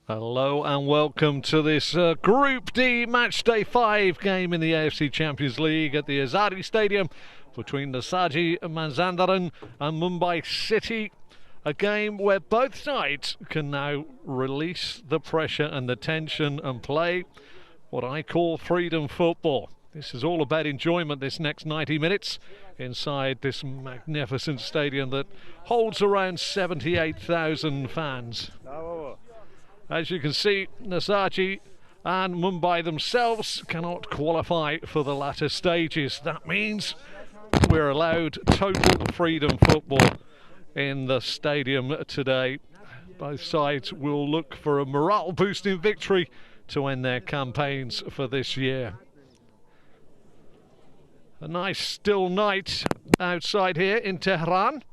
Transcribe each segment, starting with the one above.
Hello and welcome to this Group D Match Day 5 game in the AFC Champions League at the Azadi Stadium between Nassaji, Mazandaran and Mumbai City. A game where both sides can now release the pressure and the tension and play what I call freedom football. This is all about enjoyment this next 90 minutes inside this magnificent stadium that holds around 78,000 fans. As you can see, Nassaji and Mumbai themselves cannot qualify for the latter stages. That means we're allowed total freedom football in the stadium today. Both sides will look for a morale-boosting victory to end their campaigns for this year. A nice still night outside here in Tehran.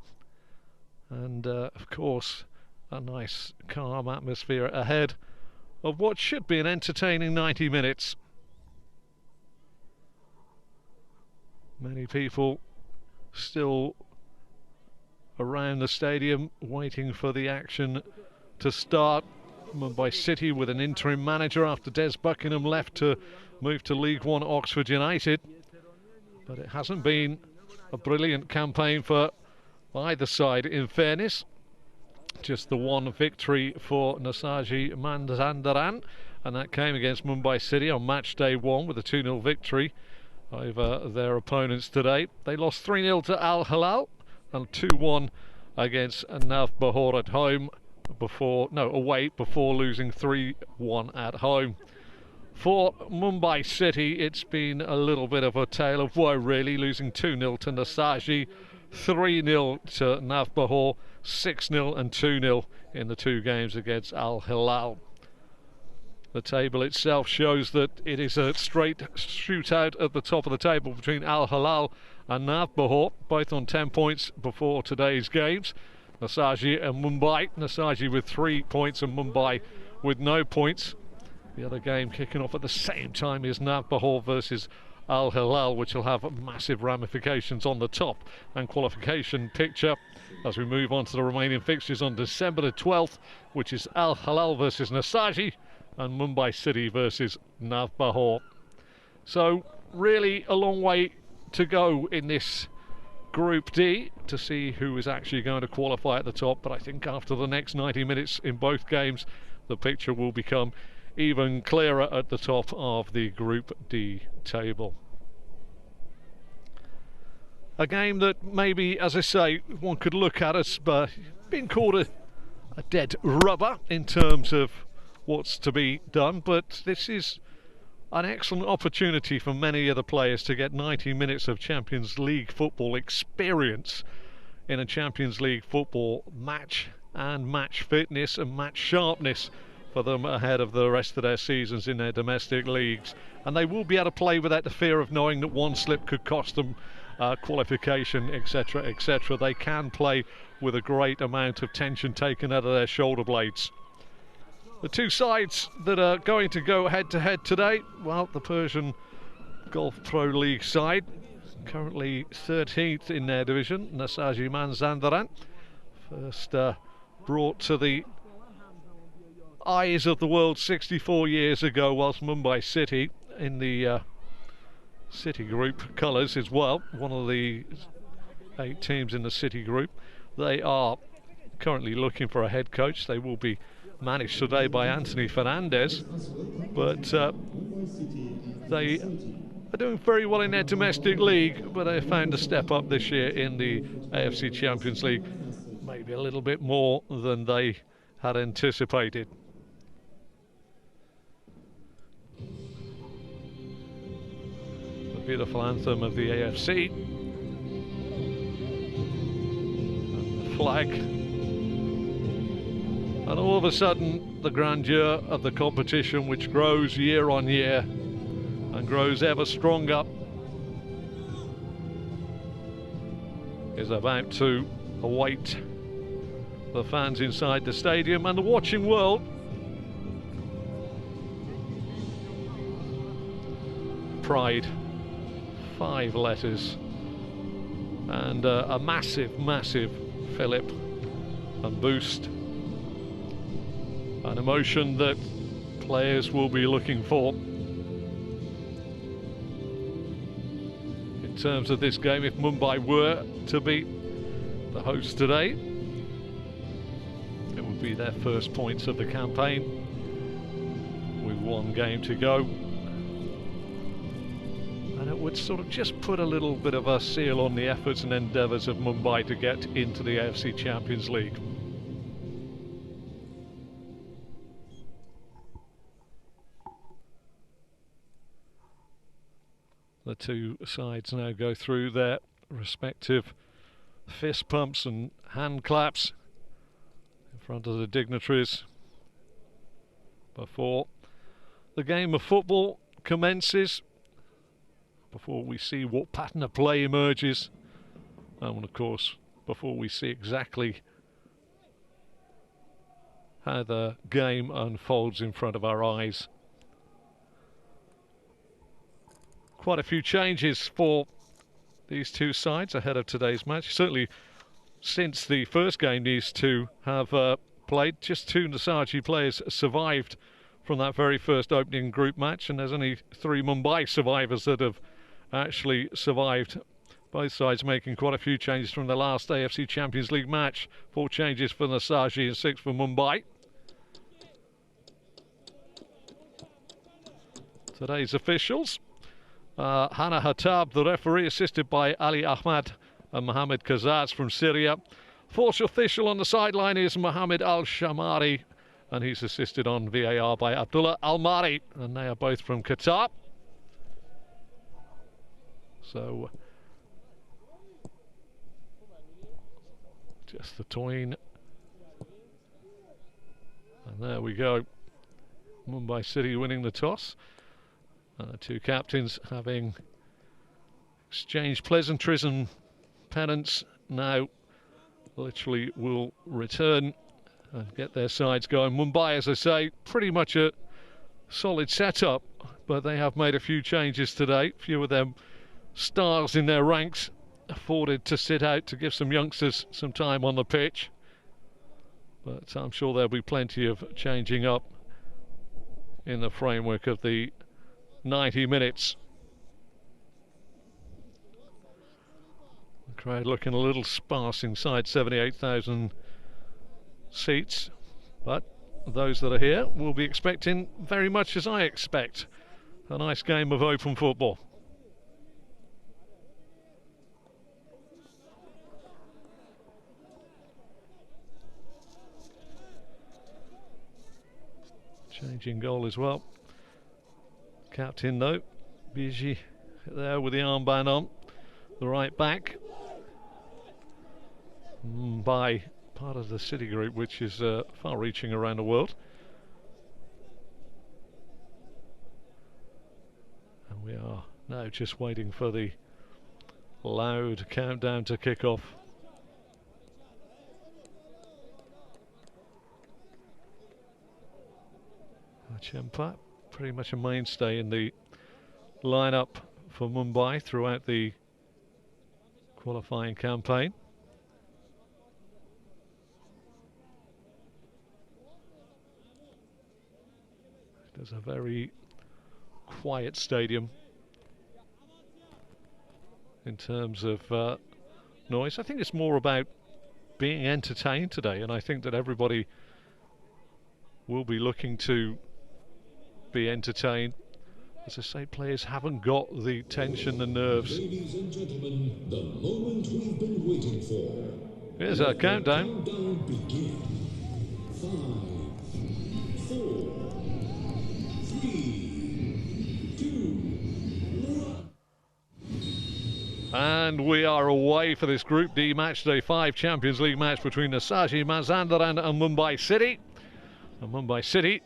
And of course, a nice calm atmosphere ahead of what should be an entertaining 90 minutes. Many people still around the stadium waiting for the action to start. Mumbai City with an interim manager after Des Buckingham left to move to League One Oxford United. But it hasn't been a brilliant campaign for either side, in fairness. Just the one victory for Nassaji Mazandaran, and that came against Mumbai City on match day 1 with a 2-0 victory over their opponents today. They lost 3-0 to Al Hilal and 2-1 against Navbahor at home away before losing 3-1 at home. For Mumbai City, it's been a little bit of a tale of woe, really, losing 2-0 to Nassaji, 3-0 to Navbahor, 6-0 and 2-0 in the two games against Al Hilal. The table itself shows that it is a straight shootout at the top of the table between Al Hilal and Navbahor, both on 10 points before today's games. Nassaji and Mumbai, Nassaji with 3 points and Mumbai with no points. The other game kicking off at the same time is Navbahor versus Al Hilal, which will have massive ramifications on the top and qualification picture as we move on to the remaining fixtures on December the 12th, which is Al Hilal versus Nassaji and Mumbai City versus Navbahor. So really a long way to go in this Group D to see who is actually going to qualify at the top, but I think after the next 90 minutes in both games the picture will become even clearer at the top of the Group D table. A game that maybe, as I say, one could look at as being called a dead rubber in terms of what's to be done, but this is an excellent opportunity for many of the players to get 90 minutes of Champions League football experience in a Champions League football match, and match fitness and match sharpness for them ahead of the rest of their seasons in their domestic leagues. And they will be able to play without the fear of knowing that one slip could cost them qualification, etc., etc. They can play with a great amount of tension taken out of their shoulder blades. The two sides that are going to go head-to-head today, well, the Persian Gulf Pro League side, currently 13th in their division, Nassaji Mazandaran, first brought to the eyes of the world 64 years ago, whilst Mumbai City in the City Group colours as well, one of the 8 teams in the City Group. They are currently looking for a head coach. They will be managed today by Anthony Fernandez, but they are doing very well in their domestic league, but they found a step up this year in the AFC Champions League, maybe a little bit more than they had anticipated. Beautiful anthem of the AFC and the flag, and all of a sudden the grandeur of the competition, which grows year on year and grows ever stronger, is about to await the fans inside the stadium and the watching world. Pride, 5 letters, and a massive fillip and boost An emotion that players will be looking for. In terms of this game, if Mumbai were to beat the hosts today, it would be their first points of the campaign with one game to go. And it would sort of just put a little bit of a seal on the efforts and endeavours of Mumbai to get into the AFC Champions League. The two sides now go through their respective fist pumps and hand claps in front of the dignitaries before the game of football commences, before we see what pattern of play emerges, and of course before we see exactly how the game unfolds in front of our eyes. Quite a few changes for these two sides ahead of today's match. Certainly since the first game these two have played, just two Nassaji players survived from that very first opening group match, and there's only 3 Mumbai survivors that have actually survived. Both sides making quite a few changes from the last AFC Champions League match. 4 changes for Nassaji and 6 for Mumbai. Today's officials: Hana Hattab, the referee, assisted by Ali Ahmad and Mohammed Kazaz from Syria. Fourth official on the sideline is Mohammed Al-Shamari, and he's assisted on VAR by Abdullah Al-Mari, and they are both from Qatar. So, just the tween. And there we go. Mumbai City winning the toss. And the two captains having exchanged pleasantries and pennants now literally will return and get their sides going. Mumbai, as I say, pretty much a solid setup, but they have made a few changes today. A few of them stars in their ranks afforded to sit out to give some youngsters some time on the pitch. But I'm sure there'll be plenty of changing up in the framework of the 90 minutes. The crowd looking a little sparse inside 78,000 seats, but those that are here will be expecting very much as I expect, a nice game of open football. Changing goal as well. Captain though, Biji there with the armband on, the right back. By part of the City group, which is far-reaching around the world. And we are now just waiting for the loud countdown to kick off. Chempa, pretty much a mainstay in the lineup for Mumbai throughout the qualifying campaign. There's a very quiet stadium in terms of noise. I think it's more about being entertained today, and I think that everybody will be looking to be entertained. As I say, players haven't got the tension, the nerves. Ladies and gentlemen, the moment we've been waiting for. Here's our countdown. Countdown begin. 5, 4, 3, 2, 1. And we are away for this Group D Matchday 5 Champions League match between Nassaji, Mazandaran and Mumbai City. And Mumbai City,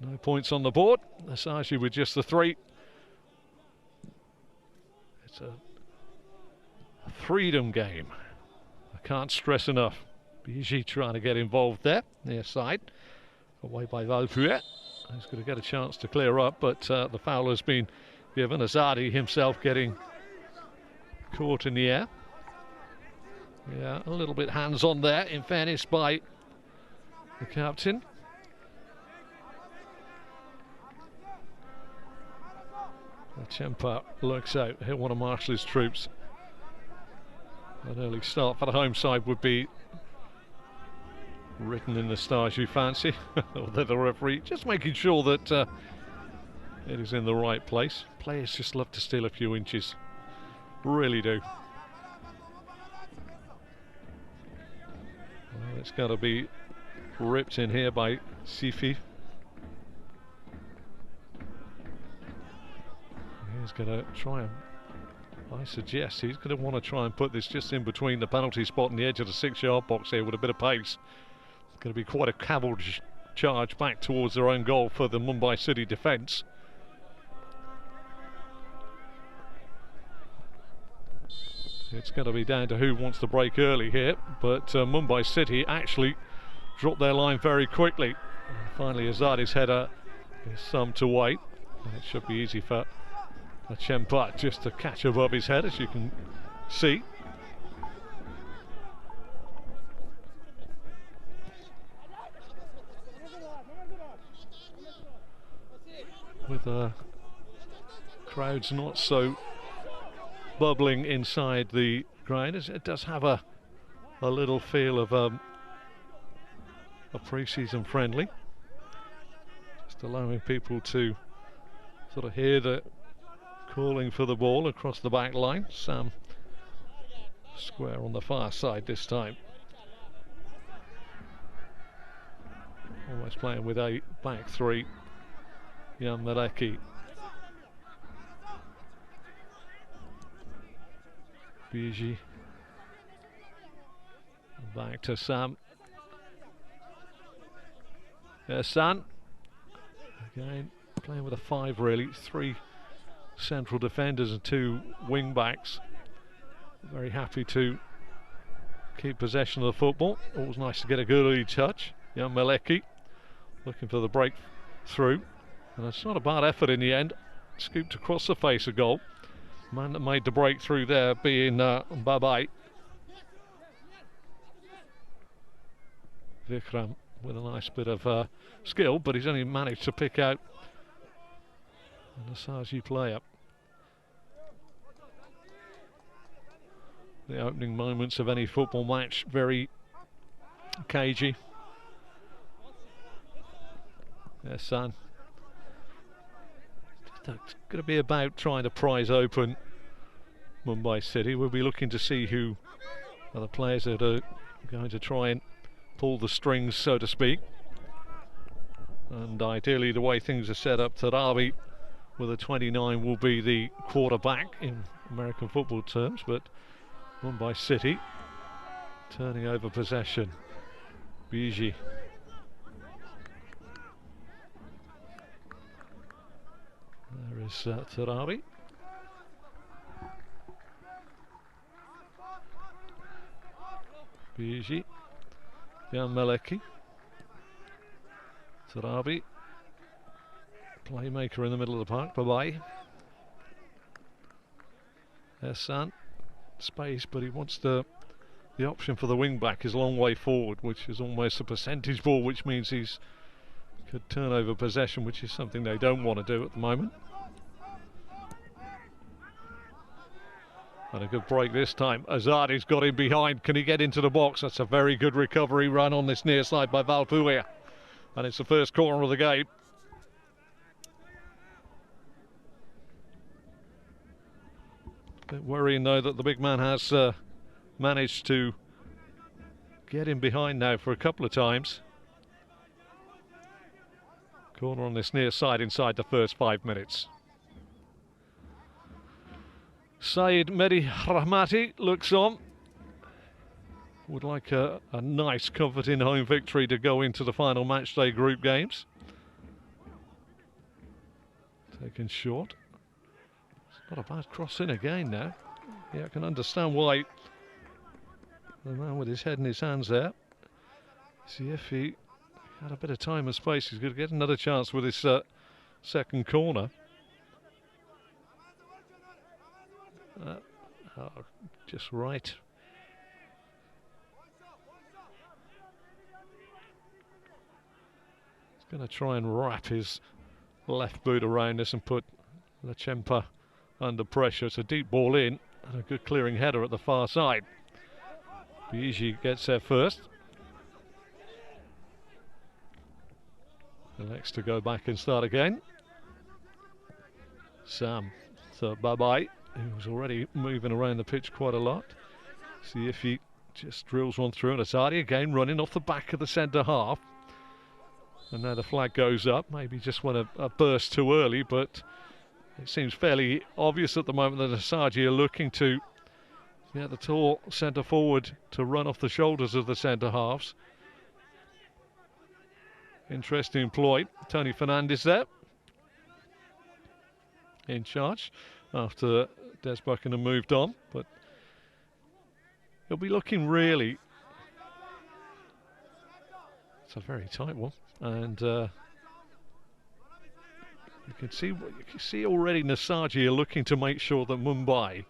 no points on the board. Nassaji with just the 3. It's a freedom game. I can't stress enough. Biji trying to get involved there, near side. Away by Valpue. He's going to get a chance to clear up, but the foul has been given. Azadi himself getting caught in the air. Yeah, a little bit hands-on there, in fairness, by the captain. Chempa looks out, hit one of Marshall's troops. An early start for the home side would be written in the stars you fancy. Although the referee just making sure that it is in the right place. Players just love to steal a few inches, really do. Well, it's got to be ripped in here by Sifi. He's going to try and, I suggest he's going to want to try and put this just in between the penalty spot and the edge of the 6-yard box here with a bit of pace. It's going to be quite a cavalry charge back towards their own goal for the Mumbai City defence. It's going to be down to who wants to break early here, but Mumbai City actually dropped their line very quickly. And finally Azadi's header is some to wait, and it should be easy for Chempa just to catch above his head, as you can see. With crowds not so bubbling inside the ground, as it does have a little feel of a pre-season friendly, just allowing people to sort of hear the calling for the ball across the back line. Sam square on the far side this time, almost playing with a back three. Jan Maleki, Biji, back to Sam. San again playing with a 5 really, 3 central defenders and 2 wing backs. Very happy to keep possession of the football. Always nice to get a good early touch. Jan Maleki looking for the breakthrough, and it's not a bad effort in the end. Scooped across the face of goal. Man that made the breakthrough there being Babai. Vikram with a nice bit of skill, but he's only managed to pick out a Nassaji player. The opening moments of any football match, very cagey. Yes, son. It's going to be about trying to prise open Mumbai City. We'll be looking to see who are the players that are going to try and pull the strings, so to speak. And ideally, the way things are set up, Tarabi with a 29 will be the quarterback in American football terms, but Mumbai City turning over possession. Biji. There is Tarabi. Biji. Jan Maleki. Tarabi. Playmaker in the middle of the park. Bye-bye. Hassan. Space, but he wants the option for the wing back is a long way forward, which is almost a percentage ball, which means he's could turn over possession, which is something they don't want to do at the moment. And a good break this time. Azadi's got him behind. Can he get into the box? That's a very good recovery run on this near side by Valpuia. And it's the first corner of the game. Bit worrying though that the big man has managed to get him behind now for a couple of times. Corner on this near side inside the first 5 minutes. Saeed Mehdi Rahmati looks on. Would like a nice comforting home victory to go into the final matchday group games. Taken short. It's not a bad cross in again now. Yeah, I can understand why the man with his head in his hands there. See if he had a bit of time and space, he's going to get another chance with his second corner. Just right. He's going to try and wrap his left boot around this and put Lachempa under pressure. It's a deep ball in and a good clearing header at the far side. Biagi gets there first. Elects to go back and start again. Sam to Bye-Bye, who's already moving around the pitch quite a lot. See if he just drills one through. And Nassaji again running off the back of the centre half. And now the flag goes up. Maybe just went a burst too early, but it seems fairly obvious at the moment that Nassaji are looking to get the tall centre forward to run off the shoulders of the centre halves. Interesting ploy. Tony Fernandes there in charge after Des Buckingham moved on, but he'll be looking really. It's a very tight one, and you can see already Nassaji are looking to make sure that Mumbai,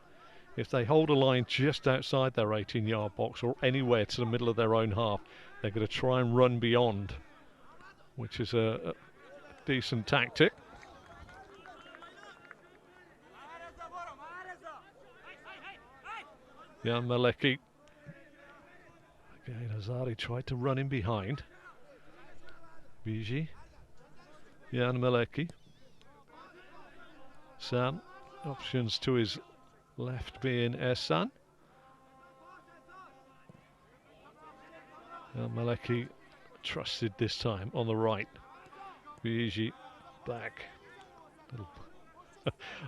if they hold a line just outside their 18-yard box or anywhere to the middle of their own half, they're going to try and run beyond, which is a decent tactic. Jan Maleki. Again, Azari tried to run in behind. Biagi. Jan Maleki. Sam. Options to his left being Ehsan. Jan Maleki trusted this time on the right. Biagi back. Little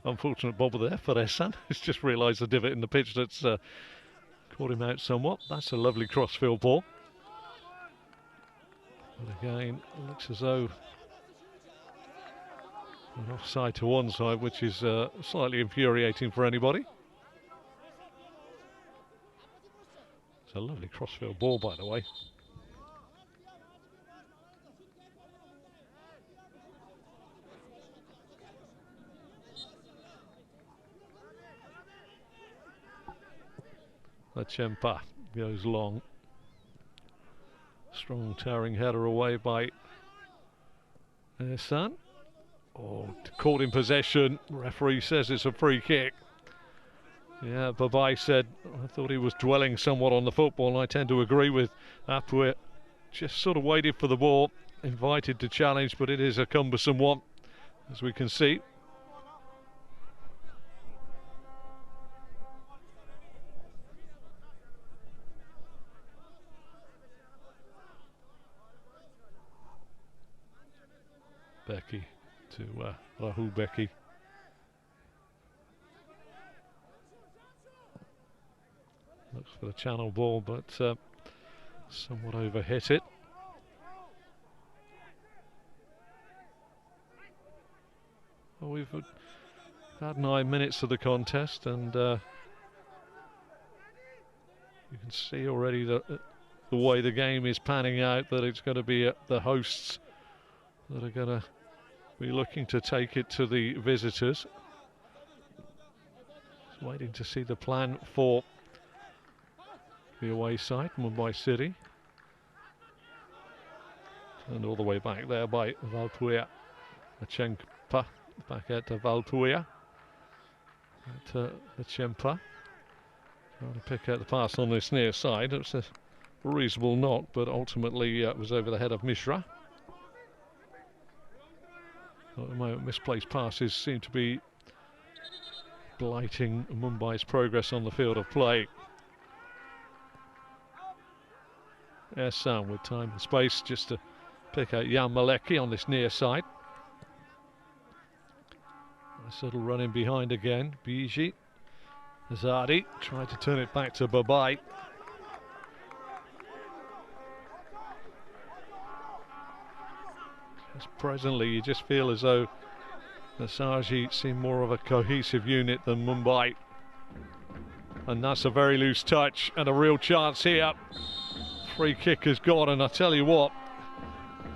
unfortunate bobble there for Ehsan. He's just realised the divot in the pitch that's caught him out somewhat. That's a lovely crossfield ball. But again, it looks as though an offside to one side, which is slightly infuriating for anybody. It's a lovely crossfield ball, by the way. Lachempa goes long. Strong towering header away by Ehsan. Oh, caught in possession. Referee says it's a free kick. Yeah, Babai said, I thought he was dwelling somewhat on the football, and I tend to agree with Apuit. Just sort of waited for the ball, invited to challenge, but it is a cumbersome one, as we can see. Becky to Rahul Becky. Looks for the channel ball, but somewhat overhit it. Well, we've had 9 minutes of the contest, and you can see already the way the game is panning out, that it's going to be the hosts that are going to be looking to take it to the visitors. Just waiting to see the plan for the away side, Mumbai City. And all the way back there by Valpuia. Lachempa back at Valpuia. Lachempa trying to pick out the pass on this near side. It's a reasonable knock, but ultimately it was over the head of Mishra. At the moment, misplaced passes seem to be blighting Mumbai's progress on the field of play. Ehsan with time and space just to pick out Jan Maleki on this near side. Nice little run in behind again. Biagi. Azadi tried to turn it back to Babai. Presently, you just feel as though Nassaji seem more of a cohesive unit than Mumbai. And that's a very loose touch and a real chance here. Free kick has gone, and I tell you what,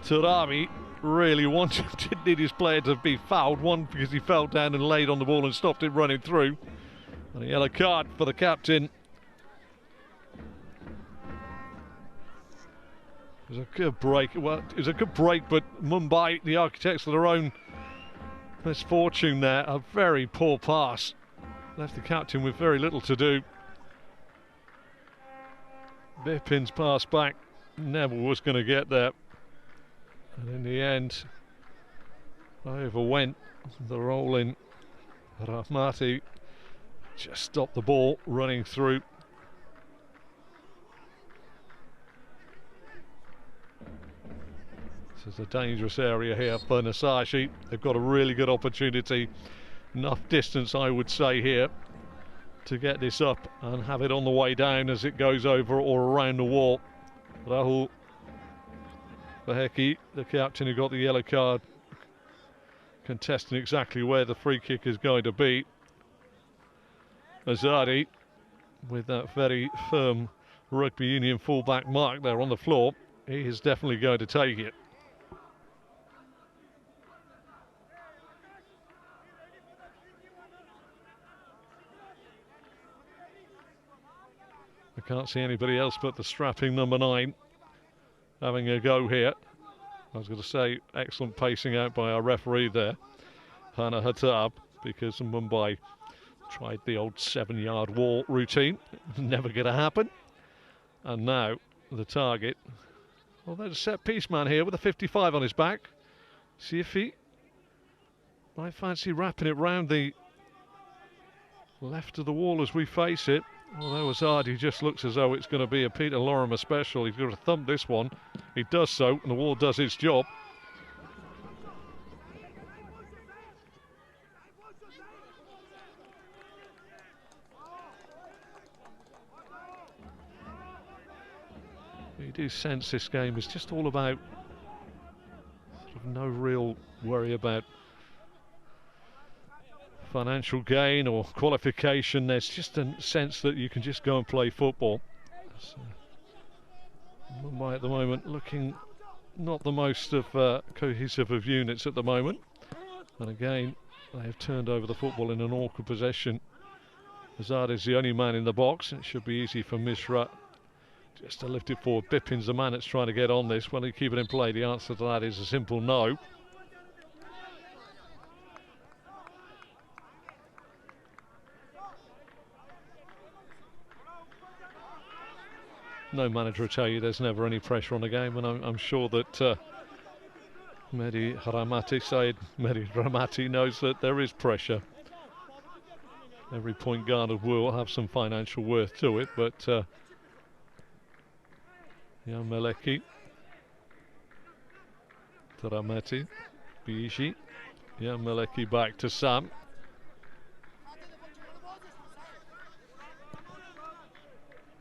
Turami really didn't need his player to be fouled. One, because he fell down and laid on the ball and stopped it running through. And a yellow card for the captain. It was a good break. Well, it was a good break, but Mumbai, the architects of their own misfortune there, a very poor pass. Left the captain with very little to do. Bipin's pass back, Neville was going to get there. And in the end, overwent the rolling Rahmati. Just stopped the ball running through. This is a dangerous area here for Nassaji. They've got a really good opportunity. Enough distance, I would say, here to get this up and have it on the way down as it goes over or around the wall. Rahul Baheki, the captain who got the yellow card, contesting exactly where the free kick is going to be. Azadi, with that very firm rugby union fullback mark there on the floor, he is definitely going to take it. I can't see anybody else but the strapping number 9 having a go here. I was going to say excellent pacing out by our referee there, Hana Hattab, because Mumbai tried the old 7-yard wall routine. Never going to happen. And now the target. Well, there's a set piece man here with a 55 on his back. See if he might fancy wrapping it round the left of the wall as we face it. Although Azadi just looks as though it's going to be a Peter Lorimer special. He's going to thump this one. He does so, and the wall does its job. You do sense this game is just all about sort of no real worry about financial gain or qualification. There's just a sense that you can just go and play football. So, Mumbai at the moment looking not the most of cohesive of units at the moment. And again, they have turned over the football in an awkward possession. Azad is the only man in the box. It should be easy for Mishra just to lift it forward. Bipin's the man that's trying to get on this. Will he keep it in play? The answer to that is a simple no. No manager will tell you there's never any pressure on the game, and I'm sure that Mehdi Rahmati knows that there is pressure. Every point garnered will have some financial worth to it, but Meleki, Taramati, Biishi, Meleki back to Sam.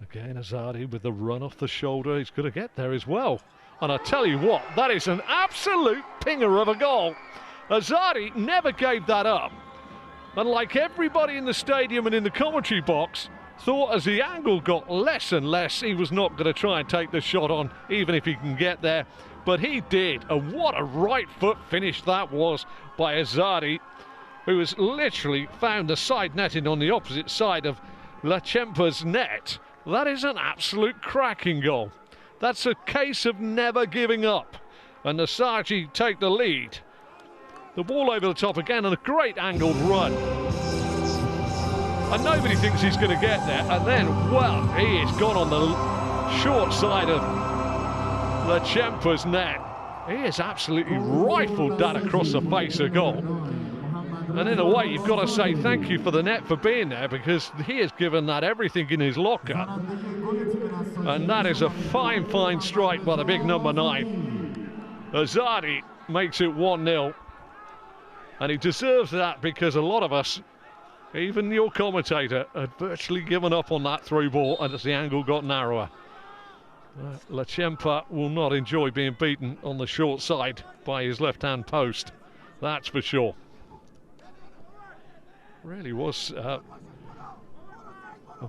Again, Azadi with the run off the shoulder. He's going to get there as well. And I tell you what, that is an absolute pinger of a goal. Azadi never gave that up. And like everybody in the stadium and in the commentary box, thought as the angle got less and less, he was not going to try and take the shot on, even if he can get there. But he did. And what a right foot finish that was by Azadi, who has literally found the side netting on the opposite side of Lachempa's net. That is an absolute cracking goal. That's a case of never giving up. And Nassaji take the lead. The ball over the top again and a great angled run. And nobody thinks he's going to get there. And then, well, he has gone on the short side of Lachempa's net. He has absolutely rifled that across the face of goal. And in a way, you've got to say thank you for the net for being there, because he has given that everything in his locker. And that is a fine, fine strike by the big number 9. Azadi makes it 1-0. And he deserves that, because a lot of us, even your commentator, had virtually given up on that through ball as the angle got narrower. Lachempa will not enjoy being beaten on the short side by his left-hand post. That's for sure. Really was a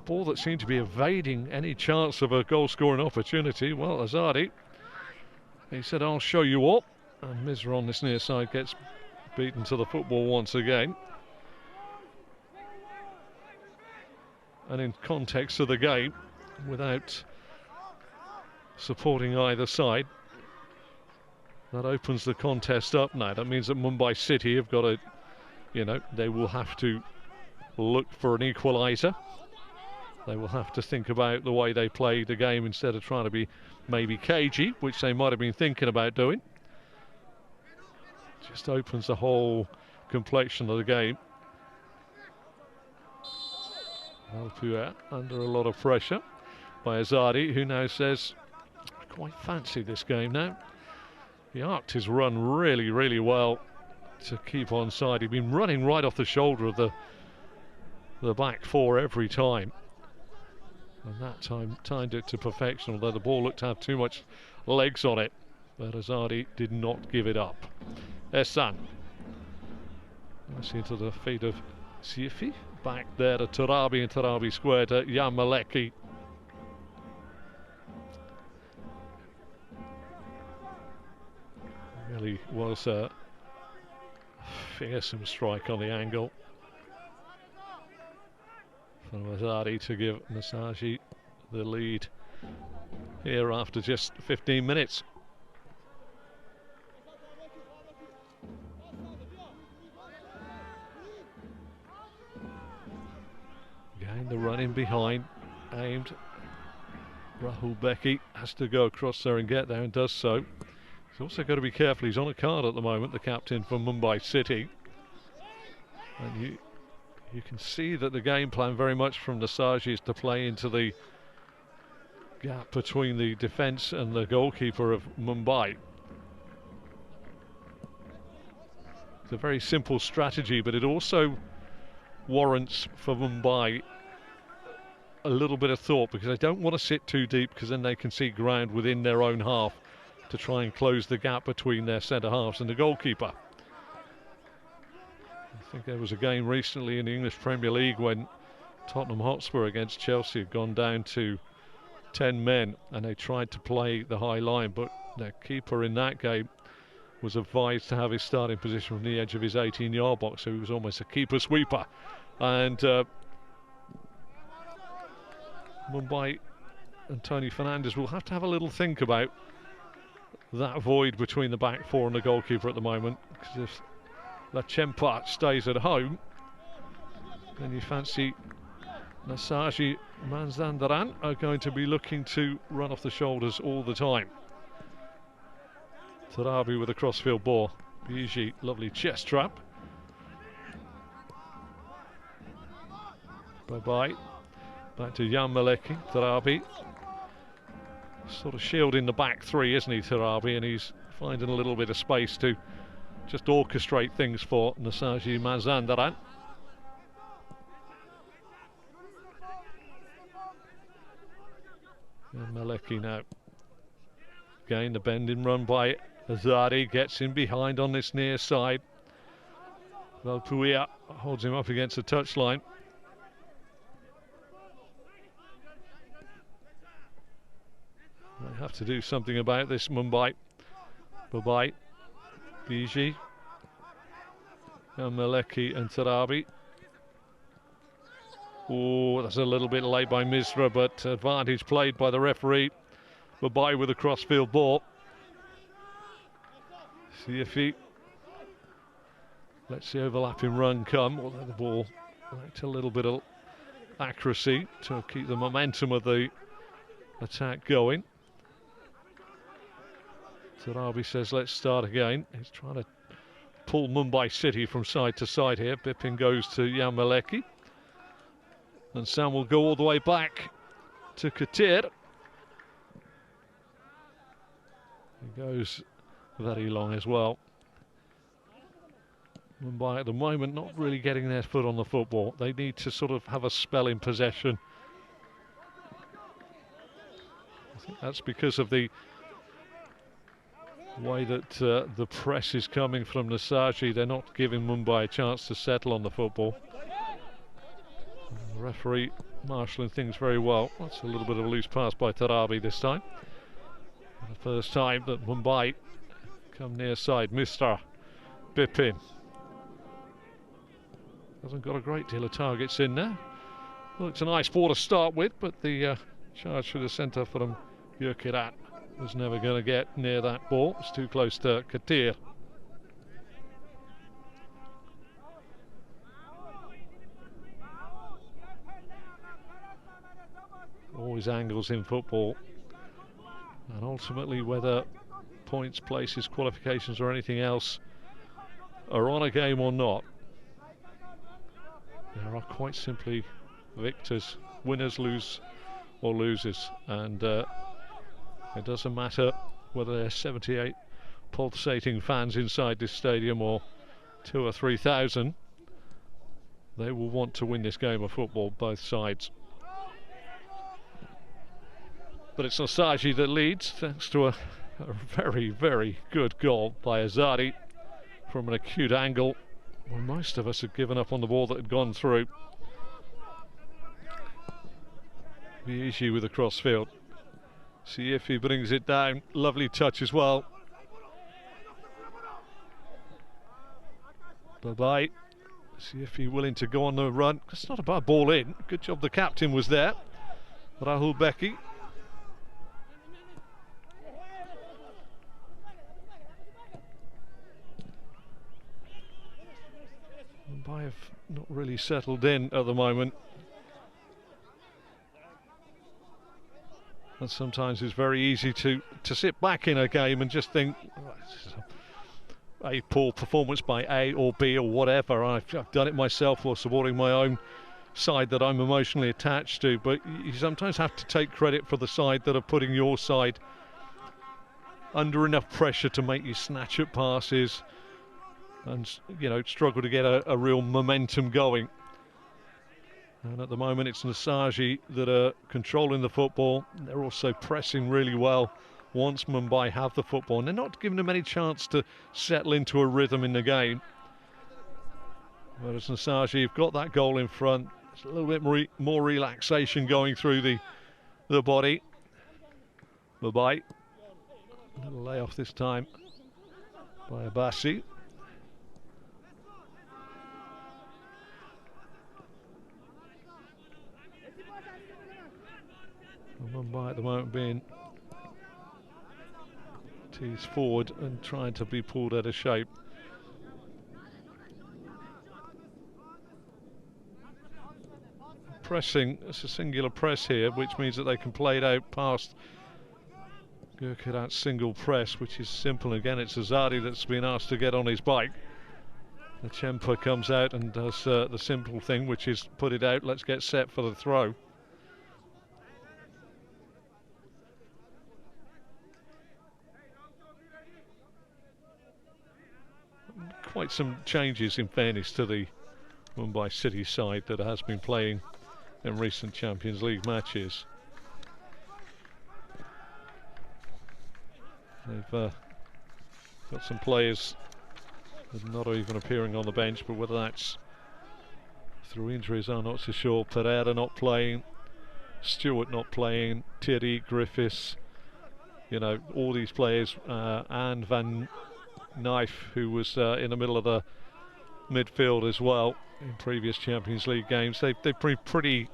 ball that seemed to be evading any chance of a goal-scoring opportunity. Well, Azadi, he said, I'll show you what. And Mizra on this near side gets beaten to the football once again. And in context of the game, without supporting either side, that opens the contest up now. That means that Mumbai City have got to you know, they will have to look for an equaliser. They will have to think about the way they play the game instead of trying to be maybe cagey, which they might have been thinking about doing. Just opens the whole complexion of the game. Alpua under a lot of pressure by Azadi, who now says, I quite fancy this game now. He arced his run really, really well to keep on side. He'd been running right off the shoulder of the back four every time. And that time timed it to perfection, although the ball looked to have too much legs on it. But Azadi did not give it up. Ehsan. Nice into the feet of Sifi. Back there to Tarabi, and Tarabi square to Yamaleki. Really was a fearsome strike on the angle from Azadi to give Nassaji the lead here after just 15 minutes. Again, the run in behind, aimed. Rahul Beki has to go across there and get there, and does so. He's also got to be careful. He's on a card at the moment, the captain for Mumbai City. And you can see that the game plan very much from Nassaji is to play into the gap between the defence and the goalkeeper of Mumbai. It's a very simple strategy, but it also warrants for Mumbai a little bit of thought, because they don't want to sit too deep, because then they can see ground within their own half to try and close the gap between their centre halves and the goalkeeper. I think there was a game recently in the English Premier League when Tottenham Hotspur against Chelsea had gone down to 10 men and they tried to play the high line, but their keeper in that game was advised to have his starting position from the edge of his 18-yard box, so he was almost a keeper sweeper. And Mumbai and Tony Fernandes will have to have a little think about that void between the back four and the goalkeeper at the moment, because if Lachempa stays at home, then you fancy Nassaji, Mazandaran are going to be looking to run off the shoulders all the time. Tarabi with a crossfield ball. Biji, lovely chest trap. Bye-bye. Back to Yamaleki. Tarabi. Sort of shielding the back three, isn't he, Tarabi? And he's finding a little bit of space to just orchestrate things for Nassaji Mazandaran. Yamaleki now. Again, the bending run by Azadi gets in behind on this near side. Valpuia holds him up against the touchline. They have to do something about this, Mumbai. Bye-bye. Biji. Maleki and Tarabi. Oh, that's a little bit late by Misra, but advantage played by the referee. Bye-bye with a crossfield ball. See if he lets the overlapping run come, although the ball lacked a little bit of accuracy to keep the momentum of the attack going. Tarabi says, let's start again. He's trying to pull Mumbai City from side to side here. Bipin goes to Yamaleki. And Sam will go all the way back to Katir. He goes very long as well. Mumbai at the moment not really getting their foot on the football. They need to sort of have a spell in possession. I think that's because of the way that the press is coming from Nassaji. They're not giving Mumbai a chance to settle on the football. And the referee marshalling things very well. That's a little bit of a loose pass by Tarabi this time. The first time that Mumbai come near side. Mr. Bipin hasn't got a great deal of targets in there. Looks a nice ball to start with, but the charge for the centre from Yurkirat was never going to get near that ball. It's too close to Katir. those angles in football, and ultimately whether points, places, qualifications or anything else are on a game or not, there are quite simply victors, winners, lose or losers, and it doesn't matter whether there's 78 pulsating fans inside this stadium or 2,000 or 3,000. They will want to win this game of football, both sides. But it's Nassaji that leads, thanks to a very, very good goal by Azadi from an acute angle when most of us had given up on the ball that had gone through. Viegi with the crossfield. See if he brings it down. Lovely touch as well. Bye-bye. See if he's willing to go on the run. It's not a bad ball in. Good job the captain was there. Rahul Becky. Mumbai have not really settled in at the moment. And sometimes it's very easy to sit back in a game and just think, oh, this is a poor performance by A or B or whatever. I've done it myself or supporting my own side that I'm emotionally attached to. But you sometimes have to take credit for the side that are putting your side under enough pressure to make you snatch at passes and, you know, struggle to get a real momentum going. And at the moment it's Nassaji that are controlling the football. They're also pressing really well once Mumbai have the football, and they're not giving them any chance to settle into a rhythm in the game. Whereas Nassaji have got that goal in front. There's a little bit more relaxation going through the body. Mumbai. A little layoff this time by Abassi. Mumbai at the moment being teased forward and trying to be pulled out of shape. Pressing, it's a singular press here, which means that they can play it out past Gurkharat's single press, which is simple. Again, it's Azadi that's been asked to get on his bike. The Chempa comes out and does the simple thing, which is put it out, let's get set for the throw. Quite some changes, in fairness, to the Mumbai City side that has been playing in recent Champions League matches. They've got some players that are not even appearing on the bench, but whether that's through injuries, I'm not so sure. Pereira not playing, Stewart not playing, Thierry, Griffiths, you know, all these players, and Van Knife, who was in the middle of the midfield as well in previous Champions League games. They've been pretty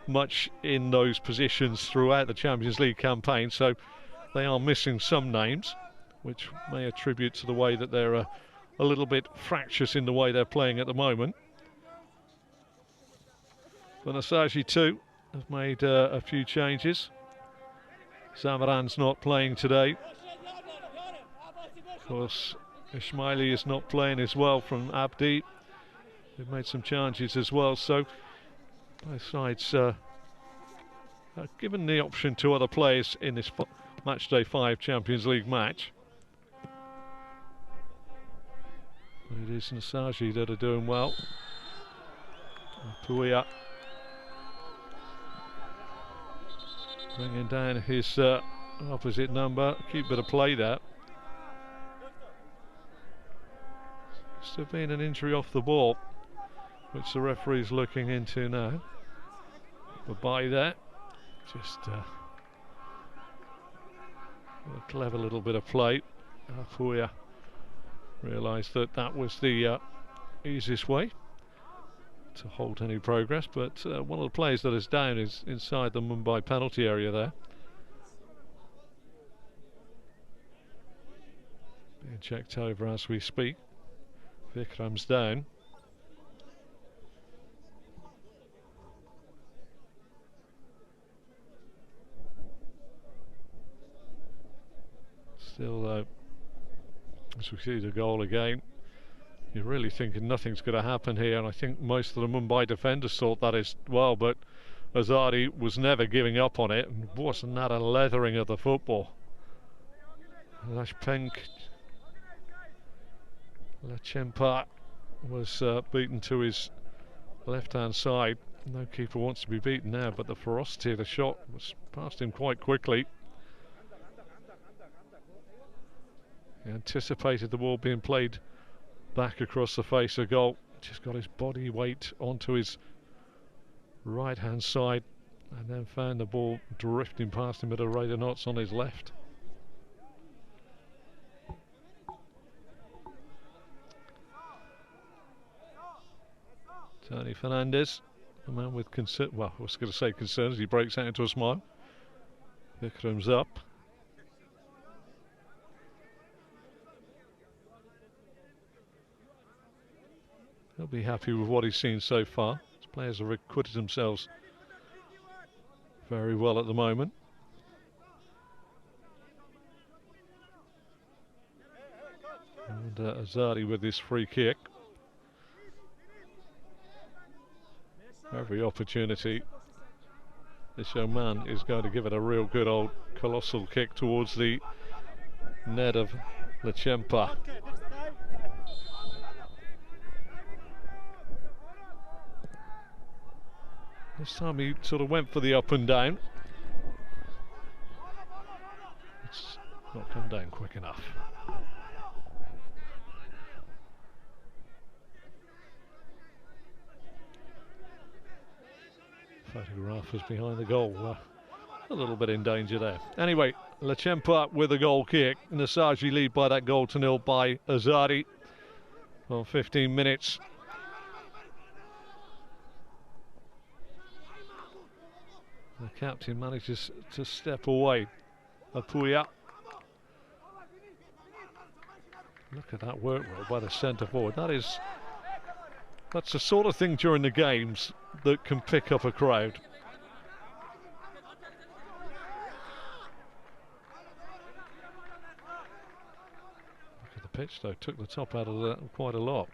much in those positions throughout the Champions League campaign, so they are missing some names, which may attribute to the way that they're a little bit fractious in the way they're playing at the moment. But Nassaji too have made a few changes. Mazandaran's not playing today. Of course, Ismaili is not playing as well from Abdi. They've made some changes as well, so both sides are given the option to other players in this Matchday 5 Champions League match. But it is Nassaji that are doing well. Puya bringing down his opposite number. Cute bit of play there. Still been an injury off the ball, which the referee's looking into now. But by that, just a clever little bit of play. Puya realised that that was the easiest way to halt any progress, but one of the players that is down is inside the Mumbai penalty area there. Being checked over as we speak. Vikram's down. Still, though, as we see the goal again, you're really thinking nothing's going to happen here, and I think most of the Mumbai defenders thought that as well, but Azadi was never giving up on it, and wasn't that a leathering of the football. Lachempa was beaten to his left-hand side. No keeper wants to be beaten now, but the ferocity of the shot was past him quite quickly. He anticipated the ball being played back across the face of goal. Just got his body weight onto his right-hand side and then found the ball drifting past him at a rate of knots on his left. Tony Fernandez, a man with concern, well, I was going to say concerns, he breaks out into a smile. Vikram's up. He'll be happy with what he's seen so far. His players have acquitted themselves very well at the moment. And Azadi with this free kick. Every opportunity, this young man is going to give it a real good old colossal kick towards the net of Lachempa. This time he sort of went for the up and down. It's not come down quick enough. Photographers behind the goal, a little bit in danger there. Anyway, Lachempa with a goal kick. Nassaji lead by that goal to 0 by Azadi on 15 minutes. The captain manages to step away. Apuya. Look at that work rate by the centre forward. That's the sort of thing during the games that can pick up a crowd. Look at the pitch though, took the top out of that quite a lot.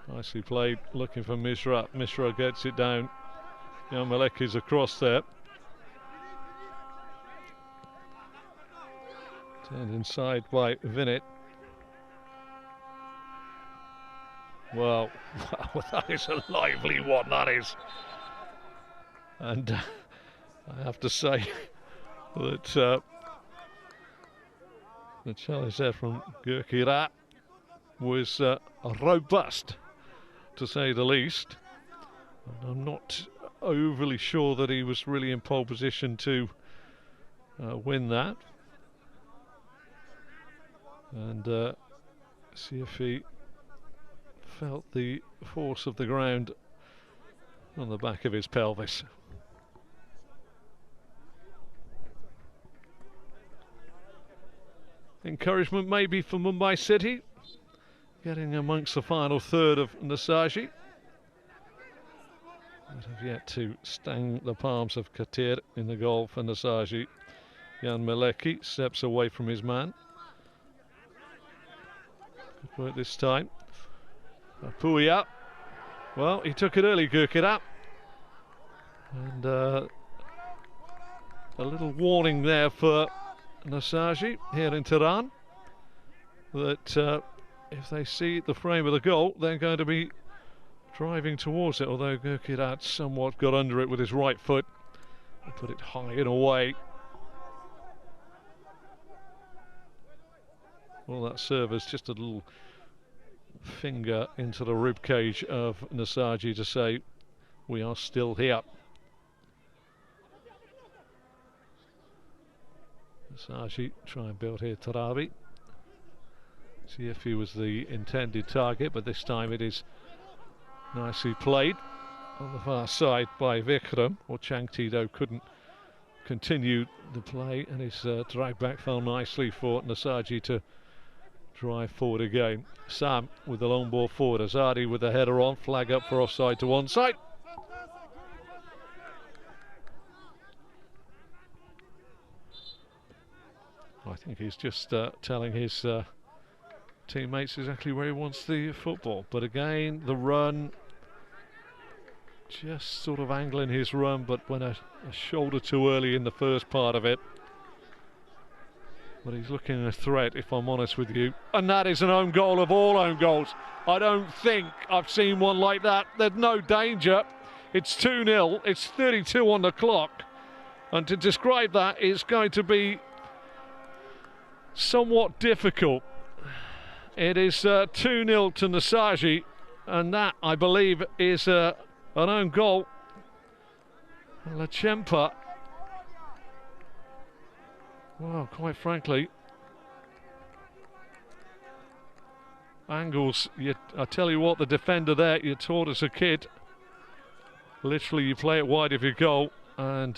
Nicely played, looking for Mishra. Mishra gets it down. Malek is across there. Turned inside by Vinit. Well, that is a lively one, that is. And I have to say that the challenge there from Gurkirat was robust, to say the least. And I'm not overly sure that he was really in pole position to win that. And see if he felt the force of the ground on the back of his pelvis. Encouragement maybe for Mumbai City, getting amongst the final third of Nassaji. But have yet to sting the palms of Katir in the goal for Nassaji. Jan Maleki steps away from his man. Good work this time. Apuya. Well, he took it early, Gurkirat. And a little warning there for Nassaji here in Tehran, that if they see the frame of the goal, they're going to be driving towards it, although Gurkirat somewhat got under it with his right foot and put it high and away. Well, that serves just a little finger into the rib cage of Nassaji to say, we are still here. Nassaji try and build here Tarabi. See if he was the intended target, but this time it is nicely played on the far side by Vikram. Or Changti though couldn't continue the play, and his drag back fell nicely for Nassaji to drive forward again. Sam with the long ball forward. Azadi with the header on. Flag up for offside to one side. I think he's just telling his teammates exactly where he wants the football. But again, the run, just sort of angling his run, but went a shoulder too early in the first part of it. But he's looking at a threat, if I'm honest with you. And that is an own goal of all own goals. I don't think I've seen one like that. There's no danger. It's 2-0. It's 32 on the clock. And to describe that is going to be somewhat difficult. It is 2-0 to Nassaji. And that, I believe, is an own goal. Lachempa. Well, quite frankly, angles, I tell you what, the defender there, you're taught as a kid, literally you play it wide of your goal, and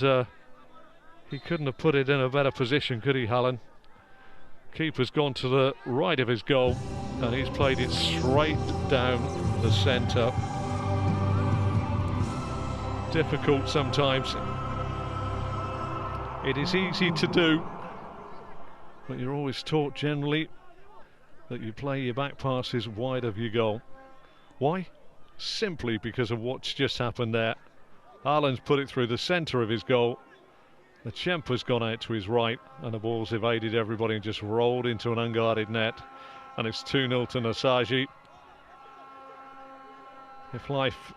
he couldn't have put it in a better position, could he, Hallen? Keeper's gone to the right of his goal, and he's played it straight down the centre. Difficult sometimes. It is easy to do, but you're always taught generally that you play your back passes wide of your goal. Why? Simply because of what's just happened there. Harlan's put it through the centre of his goal. The Chempa's gone out to his right, and the ball's evaded everybody and just rolled into an unguarded net. And it's 2-0 to Nassaji. If life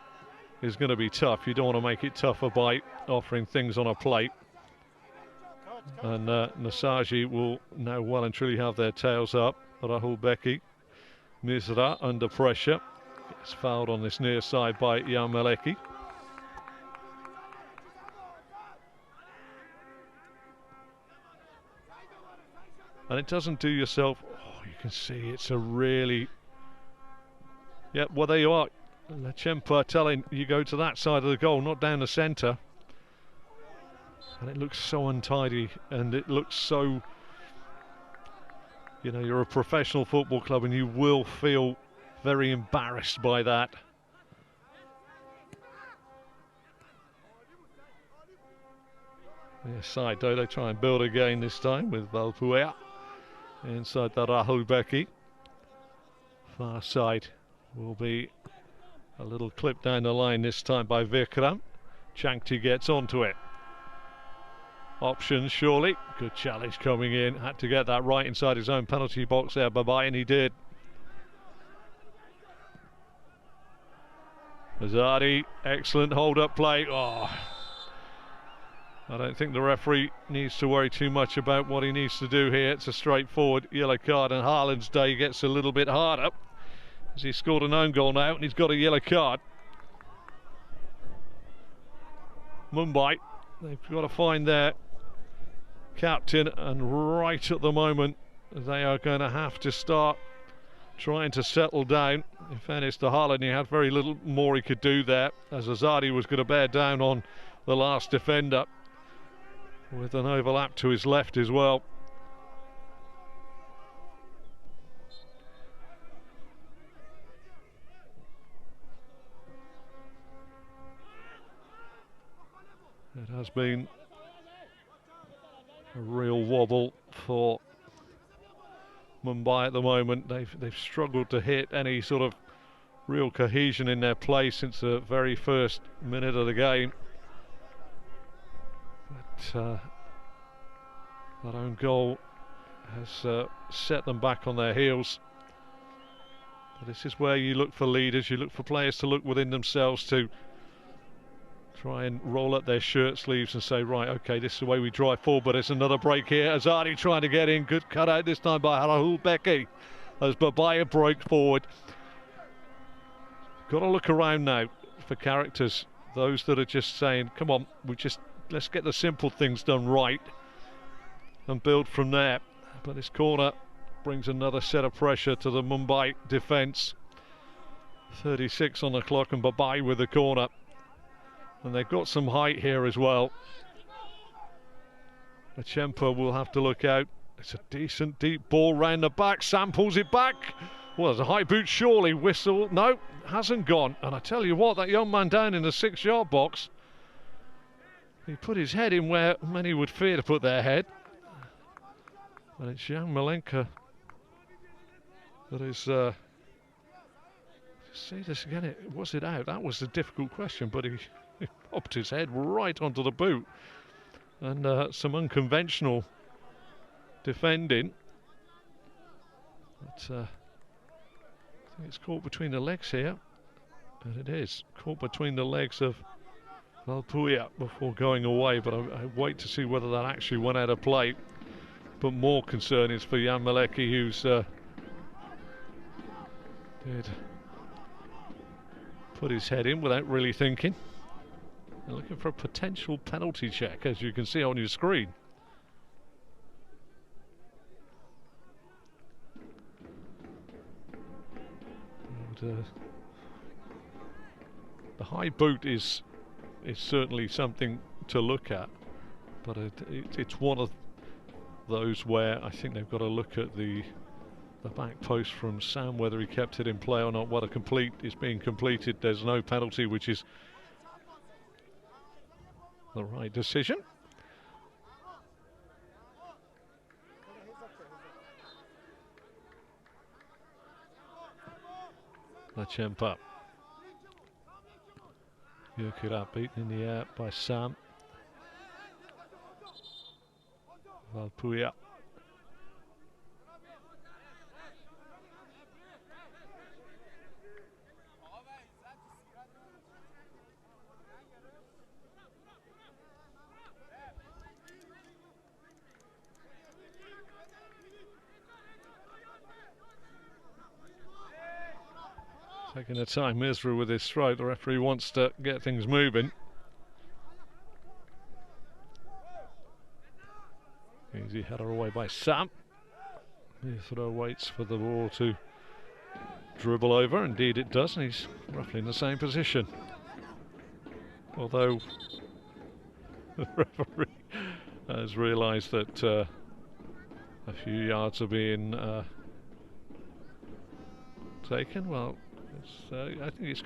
is going to be tough, you don't want to make it tougher by offering things on a plate. And Nassaji will now well and truly have their tails up. Rahul Beki, Mizra under pressure. Gets fouled on this near side by Yamaleki. And it doesn't do yourself. Oh, you can see it's a really. Yeah, well, there you are. Lachempa telling you go to that side of the goal, not down the centre. And it looks so untidy, and it looks so, you know, you're a professional football club and you will feel very embarrassed by that. Near side though, they try and build again this time with Valpuea inside the Rahul Beki. Far side will be a little clip down the line this time by Vikram. Chankti gets onto it. Options surely. Good challenge coming in. Had to get that right inside his own penalty box there, bye-bye, and he did. Mazandaran, excellent hold-up play. Oh, I don't think the referee needs to worry too much about what he needs to do here. It's a straightforward yellow card, and Haaland's day gets a little bit harder as he scored an own goal now, and he's got a yellow card. Mumbai, they've got to find their captain, and right at the moment they are going to have to start trying to settle down. In fairness to Haaland, he had very little more he could do there, as Azadi was going to bear down on the last defender with an overlap to his left as well. It has been a real wobble for Mumbai at the moment. They've struggled to hit any sort of real cohesion in their play since the very first minute of the game. But that own goal has set them back on their heels. But this is where you look for leaders, you look for players to look within themselves to try and roll up their shirt sleeves and say, right, okay, this is the way we drive forward. But it's another break here. Azadi trying to get in. Good cut out this time by Rahul Beki as Babaya breaks forward. Got to look around now for characters, those that are just saying, come on, let's get the simple things done right and build from there. But this corner brings another set of pressure to the Mumbai defence. 36 on the clock, and Babai with the corner. And they've got some height here as well. Lachempa will have to look out It's a decent deep ball round the back. Sam pulls it back. Well, there's a high boot surely. Whistle. No, hasn't gone. And I tell you what, that young man down in the 6-yard box, he put his head in where many would fear to put their head. And it's Jan Malenka that is... see this again. Was it out? That was the difficult question, but he popped his head right onto the boot. And some unconventional defending. But I think it's caught between the legs here. And it is caught between the legs of Valpuia before going away. But I wait to see whether that actually went out of play. But more concern is for Jan Malecki, who's did put his head in without really thinking. And looking for a potential penalty check, as you can see on your screen. And, the high boot is certainly something to look at, but it's one of those where I think they've got to look at the back post from Sam, whether he kept it in play or not. Whether complete is being completed, there's no penalty, which is the right decision. Lachempa. Yurkira beaten in the air by Sam. Valpuia. Taking the time, Misra with his throw. The referee wants to get things moving. Easy header away by Sam. Misra waits for the ball to dribble over. Indeed it does, and he's roughly in the same position. Although the referee has realised that a few yards are being taken. Well, I think it's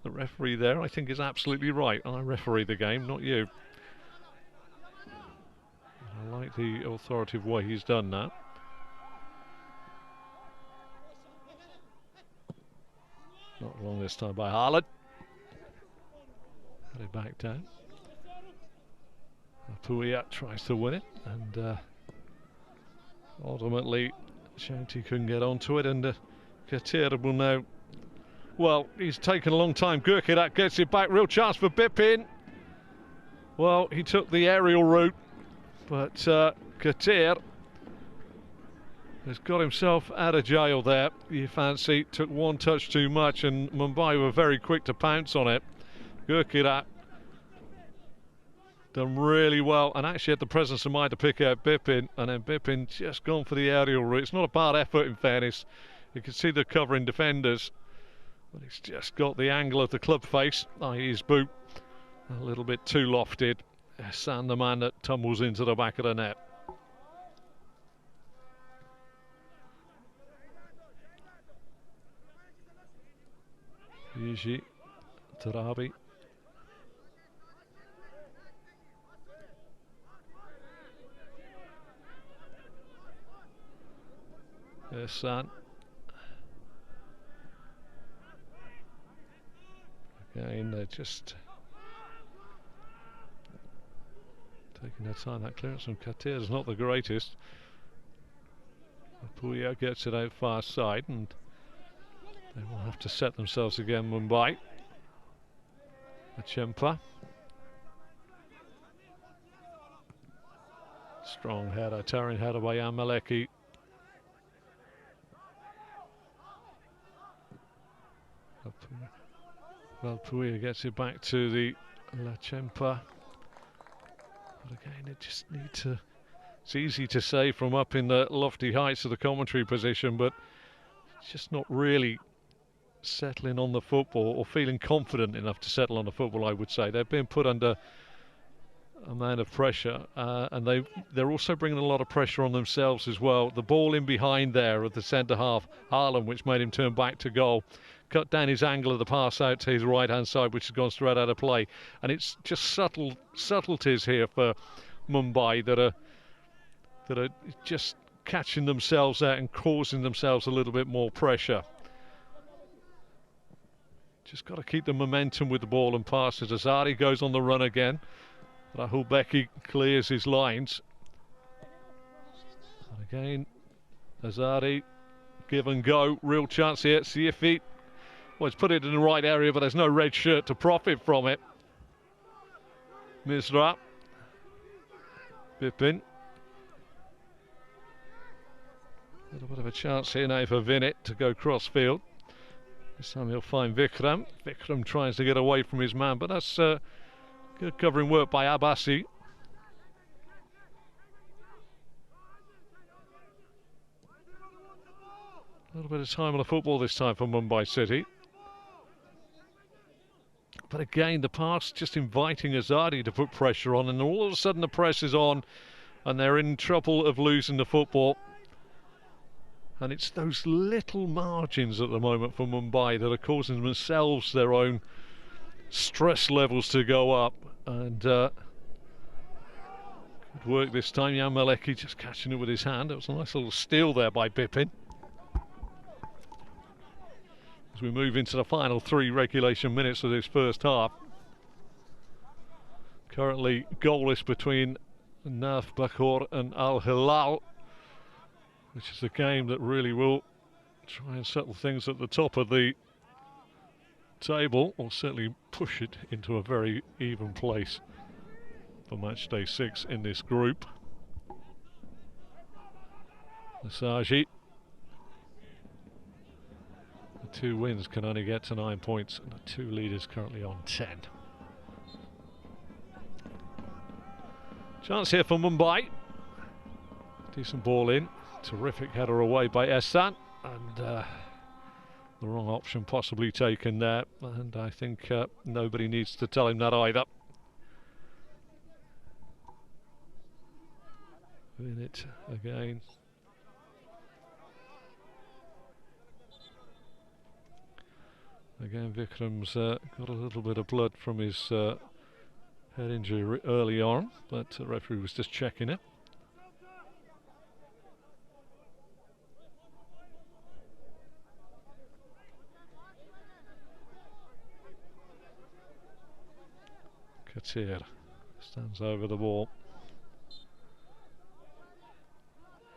the referee there, I think, is absolutely right. I referee the game, not you. I like the authoritative way he's done that. Not wrong this time by Haaland. Got it back down. Puiat tries to win it, and ultimately Shanti couldn't get onto it, and Katir will now, well, he's taken a long time. Gurkirat gets it back, real chance for Bipin. Well, he took the aerial route, but Katir has got himself out of jail there. You fancy, took one touch too much, and Mumbai were very quick to pounce on it. Gurkirat done really well, and actually had the presence of mind to pick out Bipin, and then Bipin just gone for the aerial route. It's not a bad effort, in fairness. You can see the covering defenders, but he's just got the angle of the club face, i.e. his boot, a little bit too lofted. San, the man that tumbles into the back of the net. Yuji Tarabi. There's San. Again, they're just taking their time. That clearance from Katir is not the greatest. Puya gets it out far side, and they will have to set themselves again, Mumbai. Achempa. Strong header, tearing header by Yamaleki. Valpuia gets it back to the Lachempa. But again, it just needs to... It's easy to say from up in the lofty heights of the commentary position, but it's just not really settling on the football, or feeling confident enough to settle on the football, I would say. They've been put under amount of pressure, and they're also bringing a lot of pressure on themselves as well. The ball in behind there at the centre half, Haaland, which made him turn back to goal, cut down his angle of the pass out to his right hand side, which has gone straight out of play. And it's just subtleties here for Mumbai that are just catching themselves out and causing themselves a little bit more pressure. Just got to keep the momentum with the ball and pass it. Azari goes on the run again. Rahul Becky clears his lines. And again, Azari, give and go. Real chance here. See if he... Well, he's put it in the right area, but there's no red shirt to profit from it. Misra. Bipin. A little bit of a chance here now for Vinit to go cross field. This time he'll find Vikram. Vikram tries to get away from his man, but that's good covering work by Abbasi. A little bit of time on the football this time for Mumbai City. But again, the pass just inviting Azadi to put pressure on, and all of a sudden the press is on and they're in trouble of losing the football. And it's those little margins at the moment for Mumbai that are causing themselves their own stress levels to go up. And good work this time. Jan Maleki just catching it with his hand. It was a nice little steal there by Bipin. As we move into the final 3 regulation minutes of this first half. Currently goalless between Naf Bakur and Al Hilal, which is a game that really will try and settle things at the top of the table, or certainly push it into a very even place for match day 6 in this group. Nassaji. The 2 wins can only get to 9 points, and the 2 leaders currently on 10. Chance here for Mumbai. Decent ball in. Terrific header away by Ehsan, and the wrong option possibly taken there, and I think nobody needs to tell him that either. In it again. Again, Vikram's got a little bit of blood from his head injury early on, but the referee was just checking it. Katir stands over the ball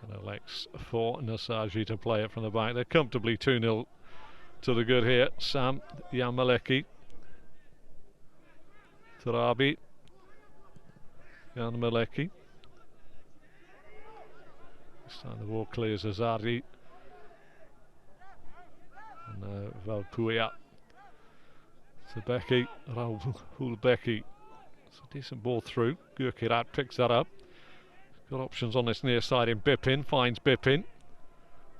and elects for Nassaji to play it from the back. They're comfortably 2-0 to the good here. Sam Yamaleki, Tarabi, Yamaleki. This time the ball clears Azari. And Valpuia. Becky, Rahul Becky. It's a decent ball through. Gurkirat picks that up. Got options on this near side in Bipin. Finds Bipin.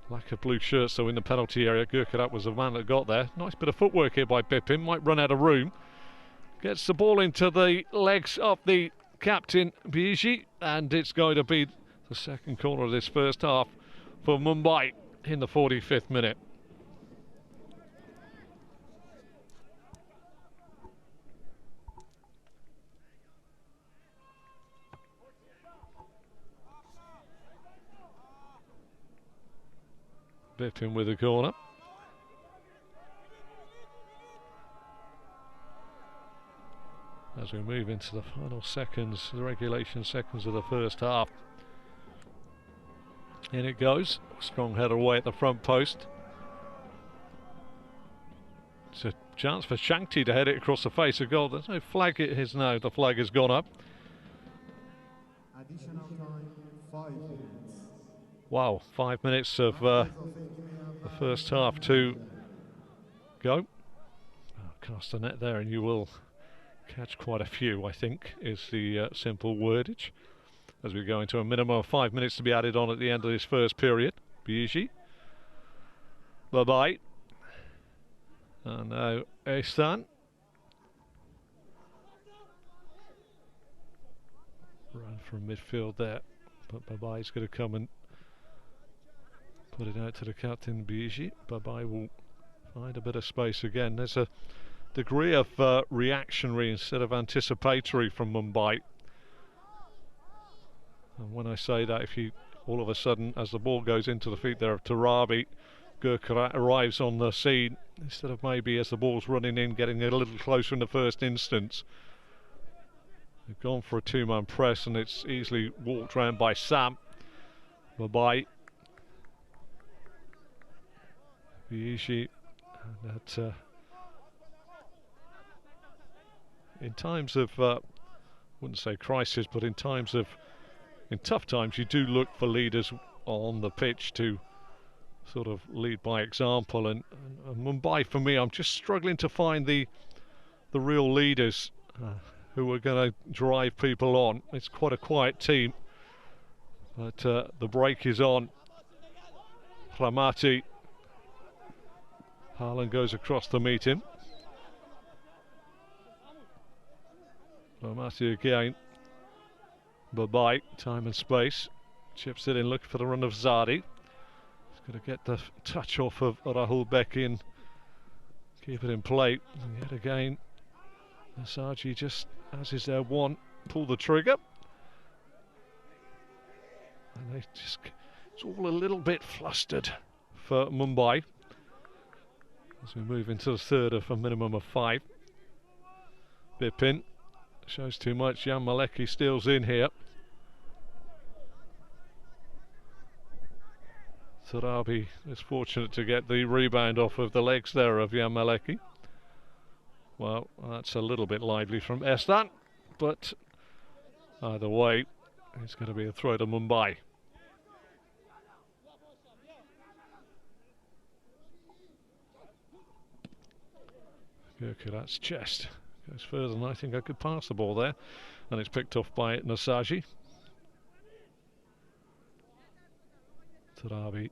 Lack of blue shirts though in the penalty area. Gurkirat was the man that got there. Nice bit of footwork here by Bipin. Might run out of room. Gets the ball into the legs of the captain Biji, and it's going to be the second corner of this first half for Mumbai in the 45th minute. Bipin with a corner. As we move into the final seconds, the regulation seconds of the first half. In it goes. Strong header away at the front post. It's a chance for Shankti to head it across the face of goal. There's no flag. It is now. The flag has gone up. Additional time, 5 minutes. Wow, 5 minutes of the first half to go. Cast a net there and you will catch quite a few, I think, is the simple wordage. As we go into a minimum of 5 minutes to be added on at the end of this first period. Biji. Bye-bye. And now Ehsan. Run from midfield there, but Babai's going to come and put it out to the captain Biji. Babai will find a bit of space again. There's a degree of reactionary instead of anticipatory from Mumbai. And when I say that, if you all of a sudden, as the ball goes into the feet there of Tarabi, Gurkha arrives on the scene, instead of maybe as the ball's running in, getting a little closer in the first instance. They've gone for a two-man press and it's easily walked around by Sam. Babai. Biishi. That in times of, wouldn't say crisis, but in tough times, you do look for leaders on the pitch to sort of lead by example. And Mumbai, for me, I'm just struggling to find the real leaders who are going to drive people on. It's quite a quiet team, but the break is on. Ramati. Haaland goes across to meet him. Ramati again. Babai, time and space. Chips it in, looking for the run of Zadi. He's going to get the touch off of Rahul Beki and keep it in play. And yet again, Nassaji, just as is their want, pull the trigger. And they just, it's all a little bit flustered for Mumbai as we move into the third of a minimum of 5. Bipin shows too much. Jan Maleki steals in here. Sarabi is fortunate to get the rebound off of the legs there of Jan Maleki. Well, that's a little bit lively from Estan, but either way, it's going to be a throw to Mumbai. Gurkha's chest goes further than I think I could pass the ball there, and it's picked off by Nassaji. Tarabi.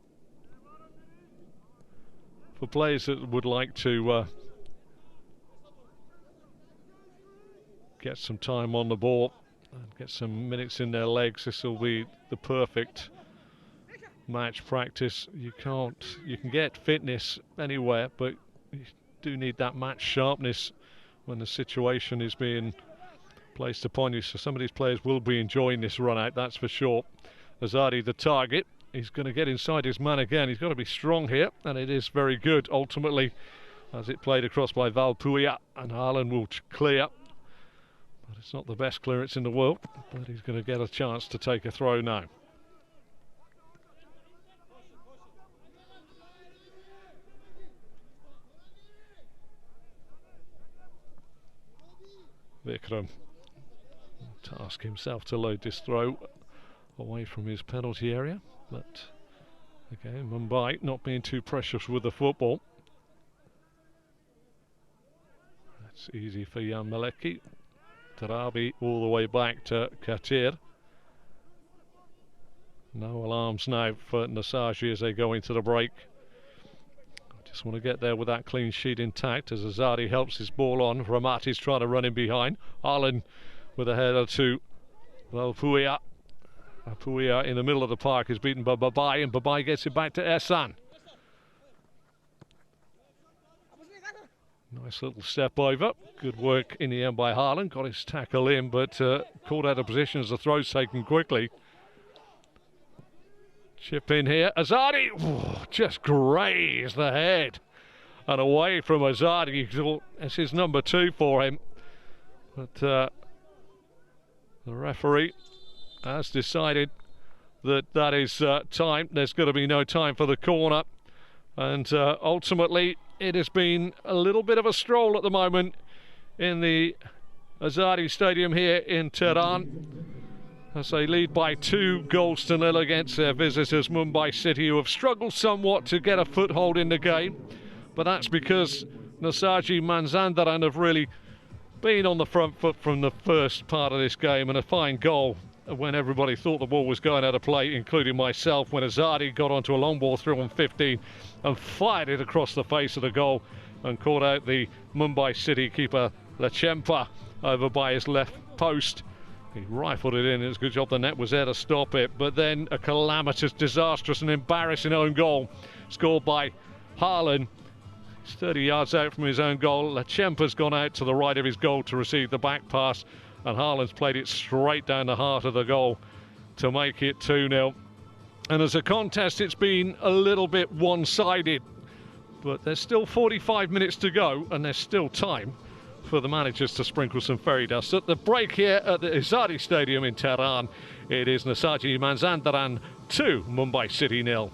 For players that would like to get some time on the ball and get some minutes in their legs, this will be the perfect match practice. You can get fitness anywhere, but you do need that match sharpness when the situation is being placed upon you. So some of these players will be enjoying this run out, that's for sure. Azadi the target. He's going to get inside his man again. He's got to be strong here, and it is very good ultimately as it played across by Valpuia, and Haaland will clear. But it's not the best clearance in the world, but he's going to get a chance to take a throw now. Vikram will task himself to load this throw away from his penalty area, but again, Mumbai not being too precious with the football. That's easy for Jan Maleki. Tarabi all the way back to Katir. No alarms now for Nassaji as they go into the break. Just want to get there with that clean sheet intact as Azadi helps his ball on. Ramati's trying to run in behind. Haaland with a header to Valpuia. Valpuia in the middle of the park is beaten by Babai, and Babai gets it back to Ehsan. Nice little step over. Good work in the end by Haaland. Got his tackle in, but caught out of position as the throw's taken quickly. Chip in here. Azadi just grazed the head and away from Azadi. It's his number 2 for him. But the referee has decided that that is time. There's going to be no time for the corner. And ultimately, it has been a little bit of a stroll at the moment in the Azadi Stadium here in Tehran, as they lead by 2-0 against their visitors, Mumbai City, who have struggled somewhat to get a foothold in the game. But that's because Nassaji Mazandaran have really been on the front foot from the first part of this game, and a fine goal when everybody thought the ball was going out of play, including myself, when Azadi got onto a long ball through on 15 and fired it across the face of the goal and caught out the Mumbai City keeper Lachempa over by his left post. He rifled it in. It was a good job the net was there to stop it. But then a calamitous, disastrous and embarrassing own goal scored by Haaland. He's 30 yards out from his own goal. Lachempa's gone out to the right of his goal to receive the back pass, and Haaland's played it straight down the heart of the goal to make it 2-0. And as a contest, it's been a little bit one-sided, but there's still 45 minutes to go, and there's still time for the managers to sprinkle some fairy dust. At the break here at the Nassaji Stadium in Tehran, it is Nassaji Mazandaran 2, Mumbai City 0.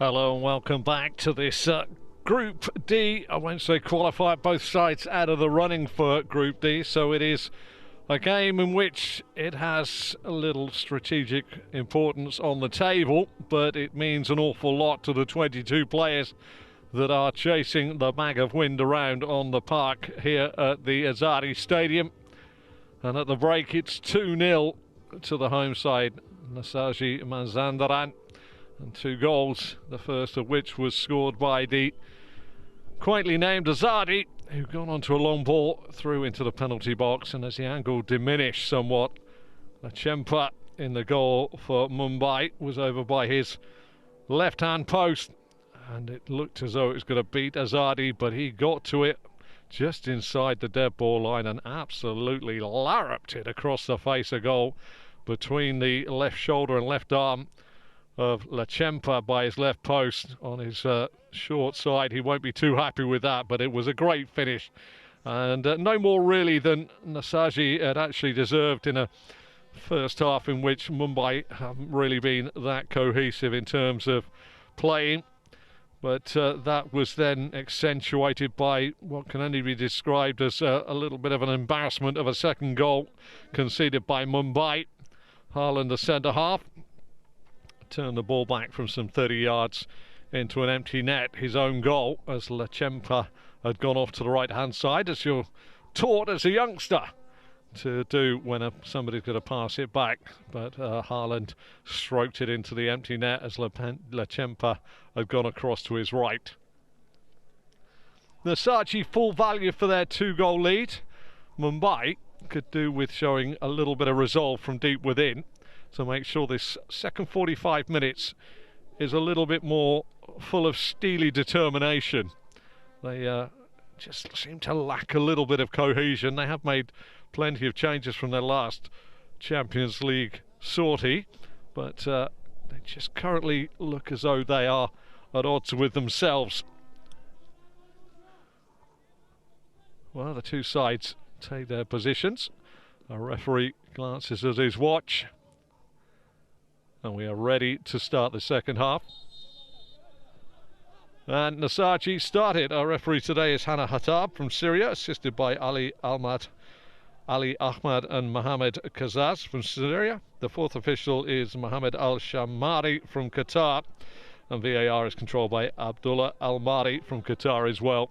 Hello and welcome back to this Group D. I won't say qualified, both sides out of the running for Group D, so it is a game in which it has a little strategic importance on the table, but it means an awful lot to the 22 players that are chasing the bag of wind around on the park here at the Azadi Stadium. And at the break, it's 2-0 to the home side, Nassaji Mazandaran, and 2 goals, the first of which was scored by the quaintly named Azadi, who got onto a long ball through into the penalty box, and as the angle diminished somewhat, Lachempa in the goal for Mumbai was over by his left-hand post, and it looked as though it was going to beat Azadi, but he got to it just inside the dead ball line and absolutely larruped it across the face of goal between the left shoulder and left arm of Lachempa by his left post on his short side. He won't be too happy with that, but it was a great finish, and no more really than Nassaji had actually deserved in a first half in which Mumbai haven't really been that cohesive in terms of playing. But that was then accentuated by what can only be described as a little bit of an embarrassment of a second goal conceded by Mumbai. Haaland, the centre half, turned the ball back from some 30 yards into an empty net, his own goal, as Lachempa had gone off to the right hand side, as you're taught as a youngster to do when somebody's going to pass it back. But Haaland stroked it into the empty net as Lachempa had gone across to his right. Nassaji full value for their 2-goal lead. Mumbai could do with showing a little bit of resolve from deep within to make sure this second 45 minutes is a little bit more full of steely determination. They just seem to lack a little bit of cohesion. They have made plenty of changes from their last Champions League sortie, but they just currently look as though they are at odds with themselves. Well, the two sides take their positions. Our referee glances at his watch, and we are ready to start the second half. And Nassaji started. Our referee today is Hana Hattab from Syria, assisted by Ali Ahmad and Mohammed Kazaz from Syria. The fourth official is Mohammed Al-Shamari from Qatar, and VAR is controlled by Abdullah Al-Mari from Qatar as well.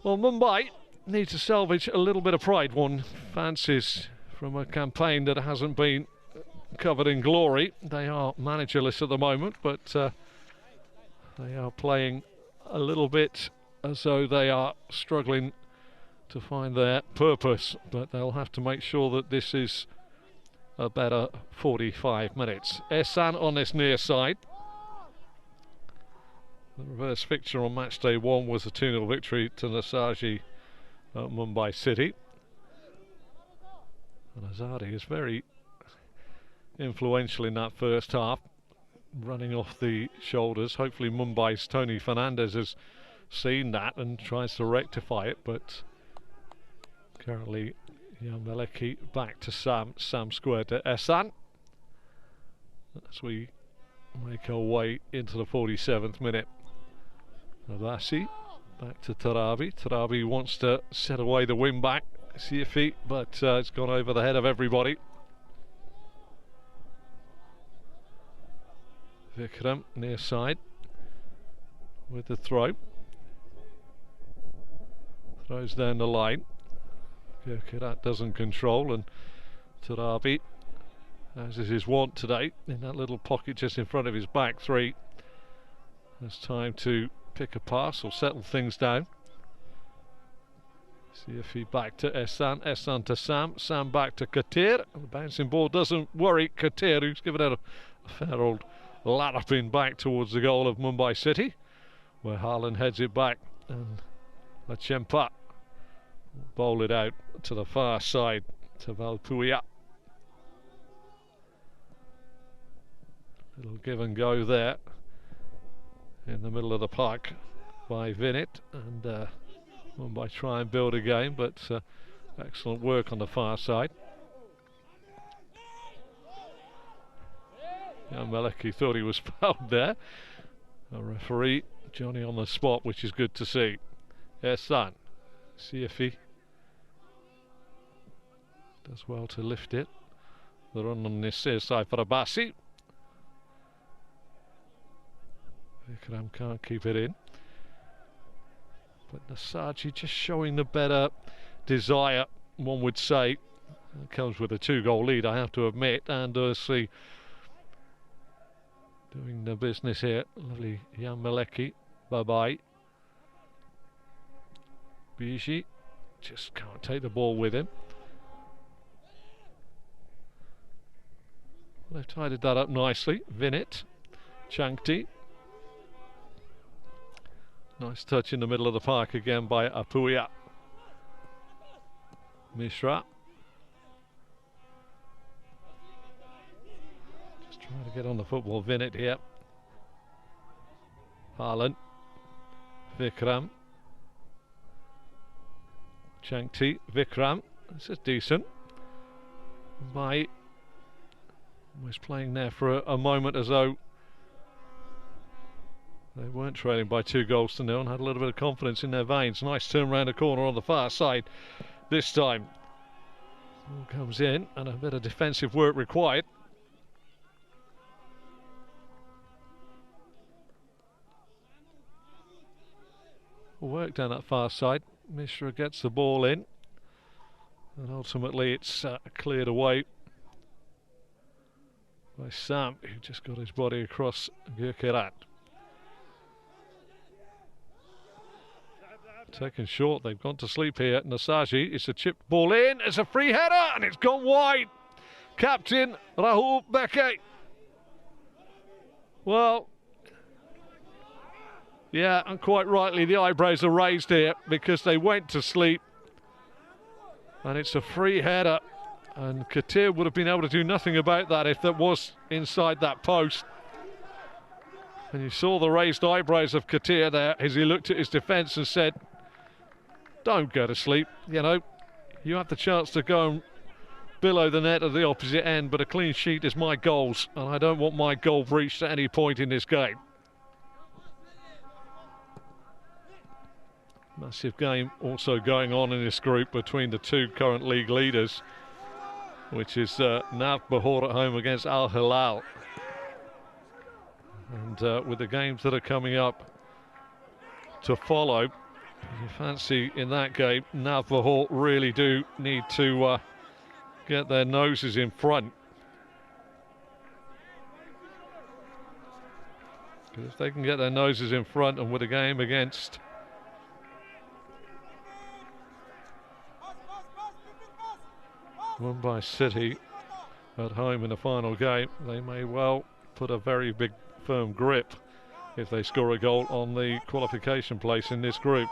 Well, Mumbai need to salvage a little bit of pride, one fancies, from a campaign that hasn't been covered in glory. They are managerless at the moment, but they are playing a little bit as though they are struggling to find their purpose, but they'll have to make sure that this is a better 45 minutes. Ehsan on this near side. The reverse fixture on match day 1 was a 2-0 victory to Nassaji at Mumbai City. And Azadi is very influential in that first half, running off the shoulders. Hopefully Mumbai's Tony Fernandes has seen that and tries to rectify it, but currently Yameleki back to Sam squared to Ehsan as we make our way into the 47th minute. Navasi back to Tarabi. Tarabi wants to set away the win back, see if he, but it's gone over the head of everybody. Vikram near side with the throw. Throws down the line. Kirkirat doesn't control, and Tarabi, as is his wont today, in that little pocket just in front of his back three. There's time to pick a pass or settle things down. See if he back to Ehsan, Ehsan to Sam back to Katir. The bouncing ball doesn't worry Katir, who's given it a fair old larruping back towards the goal of Mumbai City, where Haaland heads it back, and Lachempa bowl it out to the far side to Valpuia. Little give and go there in the middle of the park by Vinit, and Mumbai try and build again, but excellent work on the far side. Yameleki thought he was fouled there. A referee, Johnny on the spot, which is good to see. Ehsan, see if he does well to lift it. The run on this side for Abassi. Vikram can't keep it in. But Nassaji just showing the better desire, one would say. It comes with a 2-goal lead, I have to admit, and see doing the business here. Lovely Yameleki. Bye-bye. Biji just can't take the ball with him. They've tidied that up nicely. Vinit, Chankti. Nice touch in the middle of the park again by Apuya. Mishra. Just trying to get on the football. Vinit here. Haaland. Vikram. Chankti. Vikram. This is decent. By was playing there for a moment as though they weren't trailing by 2-0 and had a little bit of confidence in their veins. Nice turn around the corner on the far side this time. Ball comes in and a bit of defensive work required. Work down that far side. Mishra gets the ball in and ultimately it's cleared away by Sam, who just got his body across Gurkirat. Taken short, they've gone to sleep here. Nassaji, it's a chipped ball in, it's a free header and it's gone wide. Captain Rahul Beke. Well, yeah, and quite rightly the eyebrows are raised here because they went to sleep. And it's a free header. And Katir would have been able to do nothing about that if that was inside that post. And you saw the raised eyebrows of Katir there as he looked at his defence and said, don't go to sleep, you know, you have the chance to go and below the net at the opposite end, but a clean sheet is my goals, and I don't want my goal breached at any point in this game. Massive game also going on in this group between the two current league leaders, which is Nav Bahor at home against Al Hilal. And with the games that are coming up to follow, you fancy in that game, Nav Bahor really do need to get their noses in front. Because if they can get their noses in front, and with a game against Mumbai City at home in the final game, they may well put a very big firm grip if they score a goal on the qualification place in this group.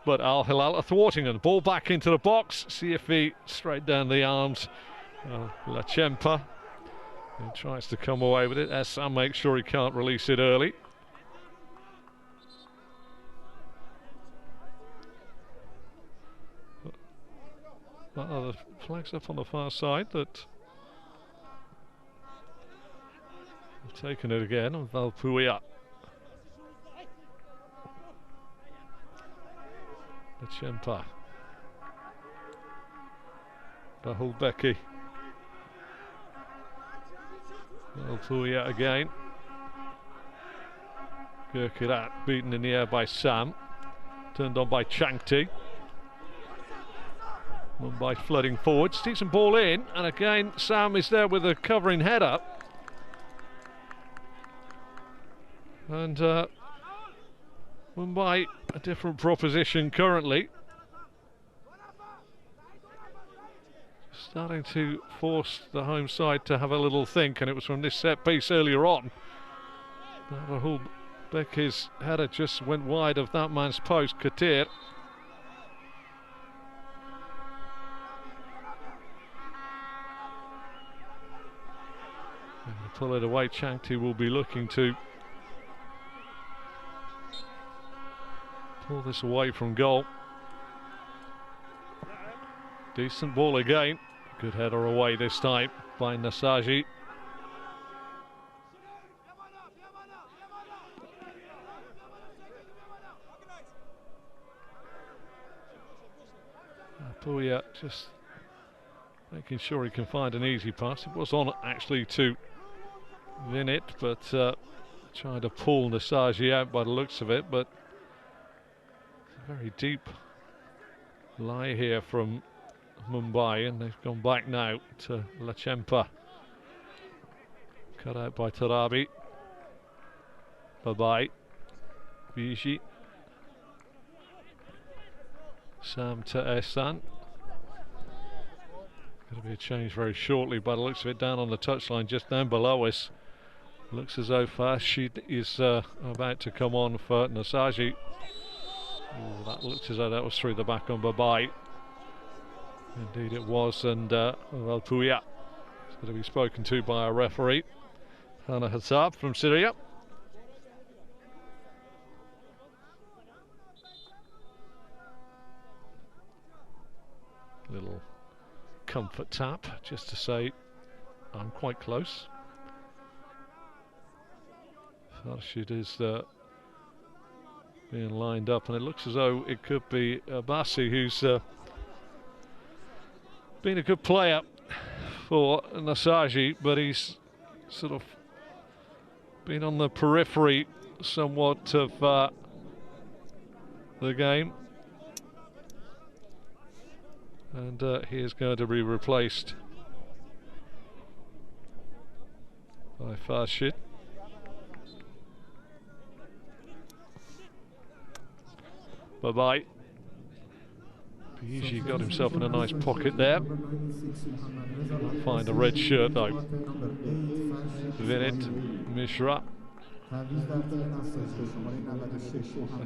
But Al Hilal are thwarting and ball back into the box. CFE straight down the arms. Lachempa, he tries to come away with it. Ehsan makes sure he can't release it early. The flags up on the far side that have taken it again on Valpuia. Lachempa. Rahul Beke. Valpuia again. Gurkirat beaten in the air by Sam. Turned on by Chankti. Mumbai flooding forwards, decent ball in, and again Sam is there with a covering header. And Mumbai a different proposition currently. Starting to force the home side to have a little think, and it was from this set piece earlier on. Rahul Beke's header just went wide of that man's post, Katir. Pull it away, Chankti will be looking to pull this away from goal. Decent ball again. Good header away this time by Nassaji. Valpuia just making sure he can find an easy pass. It was on actually to Vinit, but trying to pull Nassaji out by the looks of it, but a very deep lie here from Mumbai, and they've gone back now to Lachempa. Cut out by Tarabi. Bye-bye. Viji. Sam to Ehsan. Going to be a change very shortly by the looks of it, down on the touchline just down below us. Looks as though Farshid is about to come on for Nassaji. Oh, that looks as though that was through the back on Babai. Indeed it was, and Valpuia is going to be spoken to by a referee. Hana Hassab from Syria. Little comfort tap just to say I'm quite close. Farshid is being lined up, and it looks as though it could be Abbasi, who's been a good player for Nassaji, but he's sort of been on the periphery somewhat of the game, and he is going to be replaced by Farshid. Bye-bye. Biji got himself in a nice pocket there. Find a red shirt though. Vinit Mishra.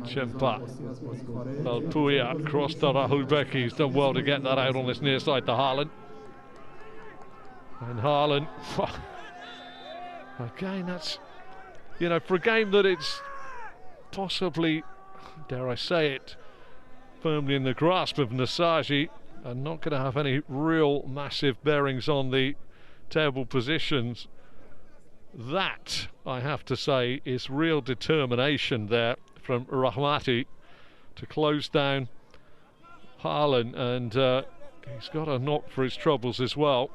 Chempa. Valpuia crossed to Rahul Beki. He's done well to get that out on this near side to Haaland. And Haaland. Again, that's, you know, for a game that it's possibly, dare I say it, firmly in the grasp of Nassaji, and not going to have any real massive bearings on the table positions. That, I have to say, is real determination there from Rahmati to close down Haaland, and he's got a knock for his troubles as well.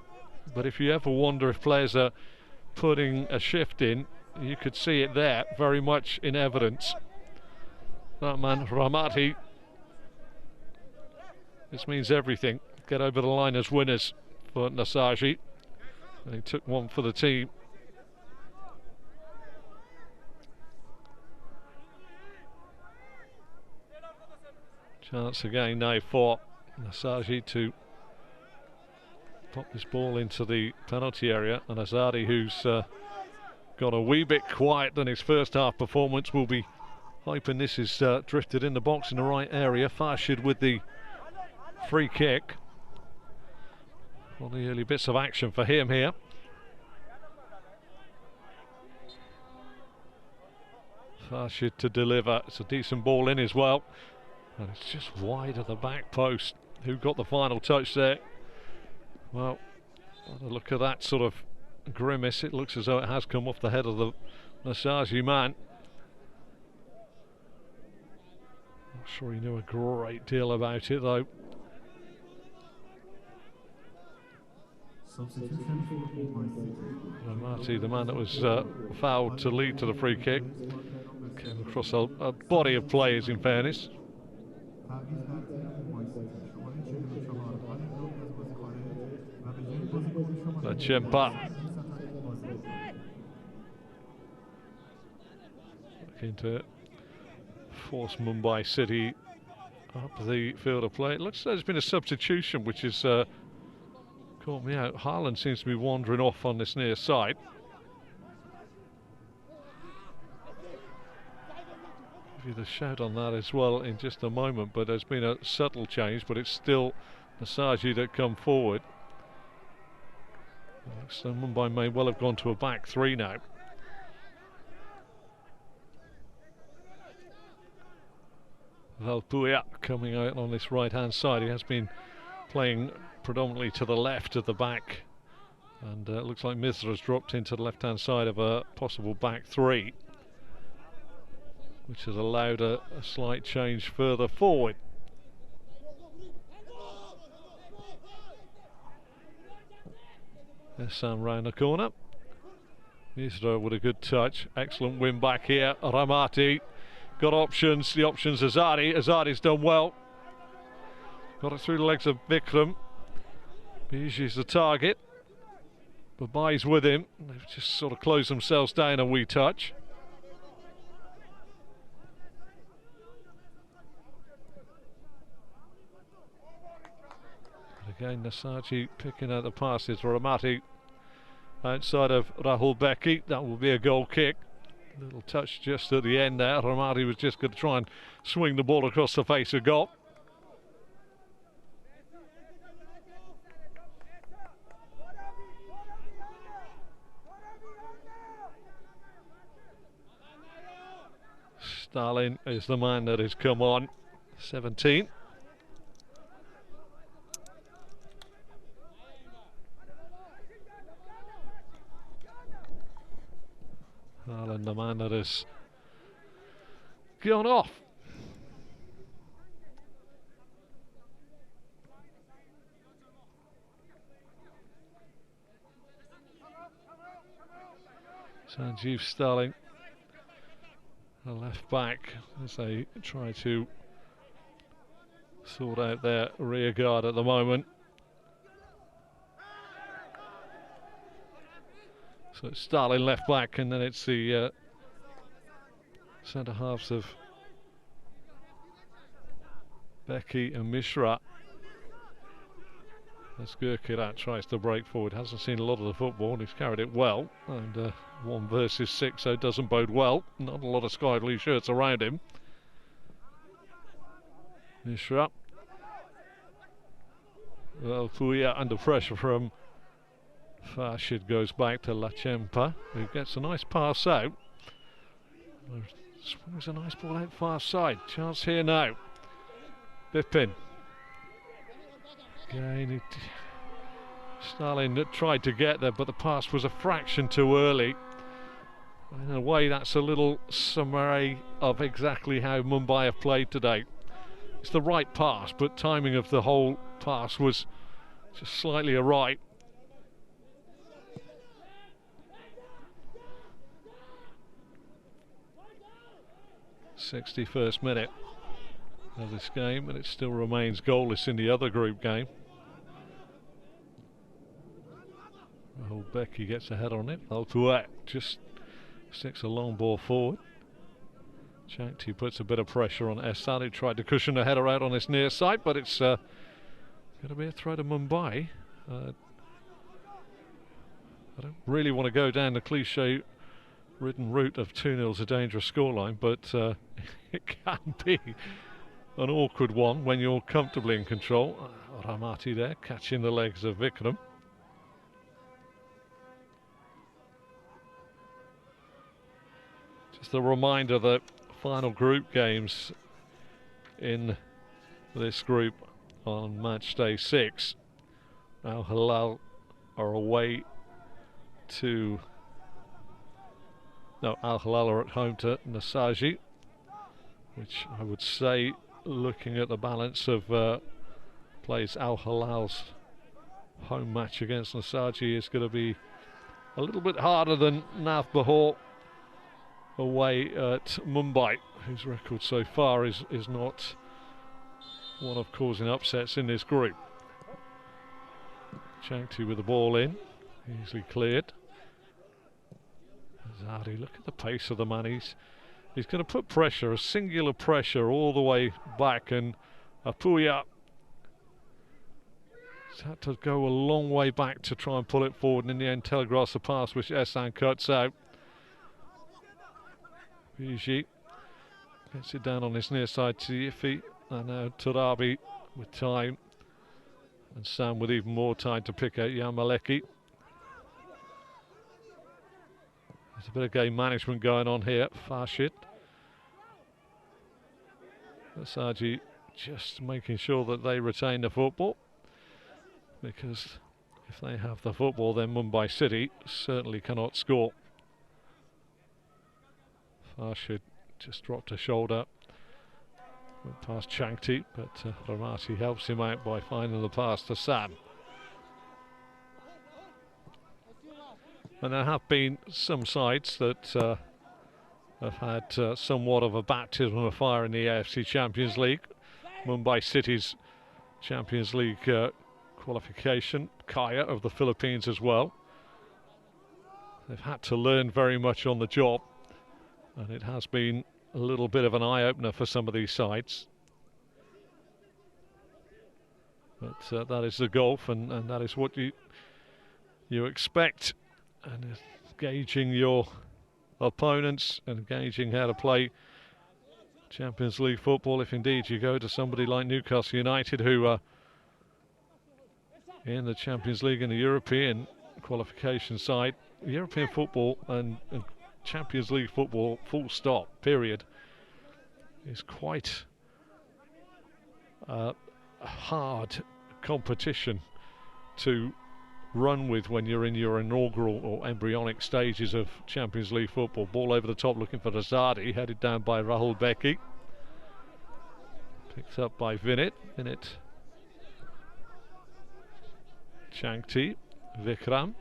But if you ever wonder if players are putting a shift in, you could see it there, very much in evidence. That man, Rahmati, this means everything. Get over the line as winners for Nassaji. And he took one for the team. Chance again now for Nassaji to pop this ball into the penalty area, and Azadi, who's got a wee bit quiet than his first half performance, will be hoping this is drifted in the box in the right area. Farshid with the free kick. One of the early bits of action for him here. Farshid to deliver. It's a decent ball in as well, and it's just wide of the back post. Who got the final touch there? Well, by the look at that sort of grimace, it looks as though it has come off the head of the Nassaji man. Not sure he knew a great deal about it though. Marty, the man that was fouled to lead to the free kick, came across a body of players in fairness. Chempa looking to force Mumbai City up the field of play. It looks like there's been a substitution which has caught me out. Haaland seems to be wandering off on this near side. Give you the shout on that as well in just a moment, but there's been a subtle change, but it's still Nassaji that come forward. So Mumbai may well have gone to a back three now. Valpuia coming out on this right hand side. He has been playing predominantly to the left of the back, and it looks like Mithra's dropped into the left hand side of a possible back three, which has allowed a slight change further forward. Sam round the corner. Misra with a good touch. Excellent win back here. Ramati got options. The options Azadi. Azadi's done well. Got it through the legs of Vikram. Biji's the target. Babai's with him. They've just sort of closed themselves down a wee touch. But again, Nassaji picking out the passes. Ramati outside of Rahul Becky. That will be a goal kick. Little touch just at the end there. Ramati was just going to try and swing the ball across the face of goal. Stalin is the man that has come on. 17. Stalin, the man that has gone off. Sanjeev Stalin, the left back, as they try to sort out their rear guard at the moment. So it's Stalin left back, and then it's the centre halves of Becky and Mishra. As Gurkirat tries to break forward, hasn't seen a lot of the football, and he's carried it well. And 1 versus 6, so it doesn't bode well. Not a lot of sky blue shirts around him. Mishra. Well, Puya under pressure from Farshid, goes back to Lachempa, who gets a nice pass out. Swings a nice ball out far side. Chance here now. Bipin. Again, Stalin tried to get there, but the pass was a fraction too early. In a way, that's a little summary of exactly how Mumbai have played today. It's the right pass, but timing of the whole pass was just slightly awry. '61st minute of this game, and it still remains goalless in the other group game. Rahul Becky gets a head on it. Altuat just sticks a long ball forward. Chankti puts a bit of pressure on Ehsan, who tried to cushion the header out on his near side, but it's going to be a throw to Mumbai. I don't really want to go down the cliche-ridden route of 2-0's a dangerous scoreline, but it can be an awkward one when you're comfortably in control. Ramati there catching the legs of Vikram. Just a reminder that final group games in this group on match day 6. Al Hilal are away to... No, Al Hilal are at home to Nassaji, which I would say, looking at the balance of plays, Al Hilal's home match against Nassaji is going to be a little bit harder than Nav Bahor away at Mumbai, whose record so far is not one of causing upsets in this group. Chankti with the ball in, easily cleared. Zadi, look at the pace of the man. He's going to put pressure, a singular pressure, all the way back, and Apuya has had to go a long way back to try and pull it forward, and in the end telegraphs the pass, which Ehsan cuts out. Biji gets it down on his near side to Yifi, and now Turabi with time, and Sam with even more time to pick out Yamaleki. There's a bit of game management going on here. Farshid. Nassaji just making sure that they retain the football, because if they have the football, then Mumbai City certainly cannot score. Farshid just dropped a shoulder, went past Chankti, but Ramati helps him out by finding the pass to Sam. And there have been some sides that have had somewhat of a baptism of fire in the AFC Champions League. Mumbai City's Champions League qualification, Kaya of the Philippines as well. They've had to learn very much on the job, and it has been a little bit of an eye-opener for some of these sides. But that is the golf, and that is what you expect, and gauging your opponents and gauging how to play Champions League football. If indeed you go to somebody like Newcastle United, who are in the Champions League and the European qualification side, European football and Champions League football, full stop, period, is quite a hard competition to run with when you're in your inaugural or embryonic stages of Champions League football. Ball over the top looking for Nassaji, headed down by Rahul Becky. Picked up by Vinit. Changti, Vikram.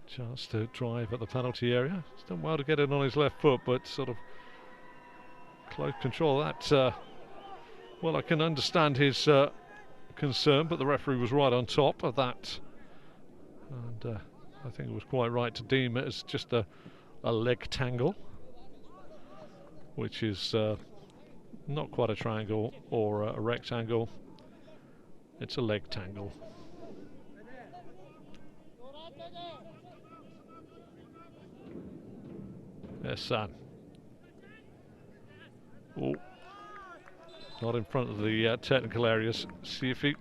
Chance to drive at the penalty area. He's done well to get it on his left foot, but sort of close control. That, well, I can understand his concern, but the referee was right on top of that, and I think it was quite right to deem it as just a leg-tangle, which is not quite a triangle or a rectangle. It's a leg-tangle. There's San. Oh, not in front of the technical areas. See if he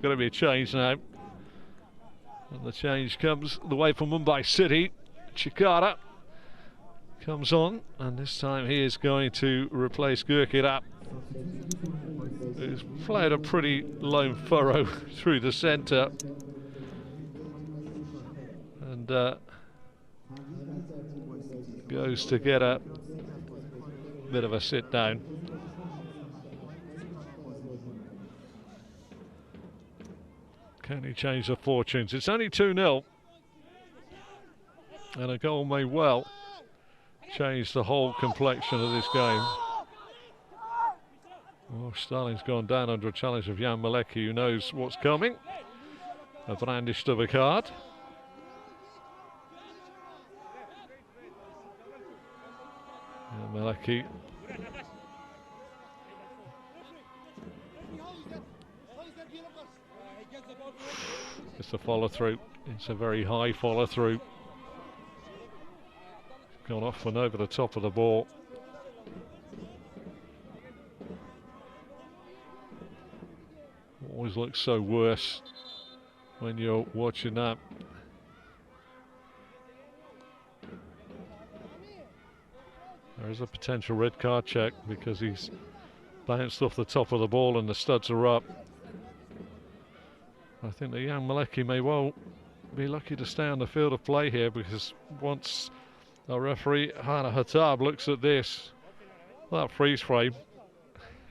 got to be a change now, and the change comes the way from Mumbai City. Chikara comes on, and this time he is going to replace Gurkirap, who's played a pretty lone furrow through the centre, and goes to get a bit of a sit down. Can he change the fortunes? It's only 2-0, and a goal may well change the whole complexion of this game. Well, Starling's gone down under a challenge of Jan Malecki, who knows what's coming. A brandished of a card. Jan Malecki. It's a follow through. It's a very high follow through. Gone off and over the top of the ball. Always looks so worse when you're watching that. There is a potential red card check because he's bounced off the top of the ball and the studs are up. I think that Jan Malecki may well be lucky to stay on the field of play here, because once our referee Hana Hattab looks at this, that freeze frame,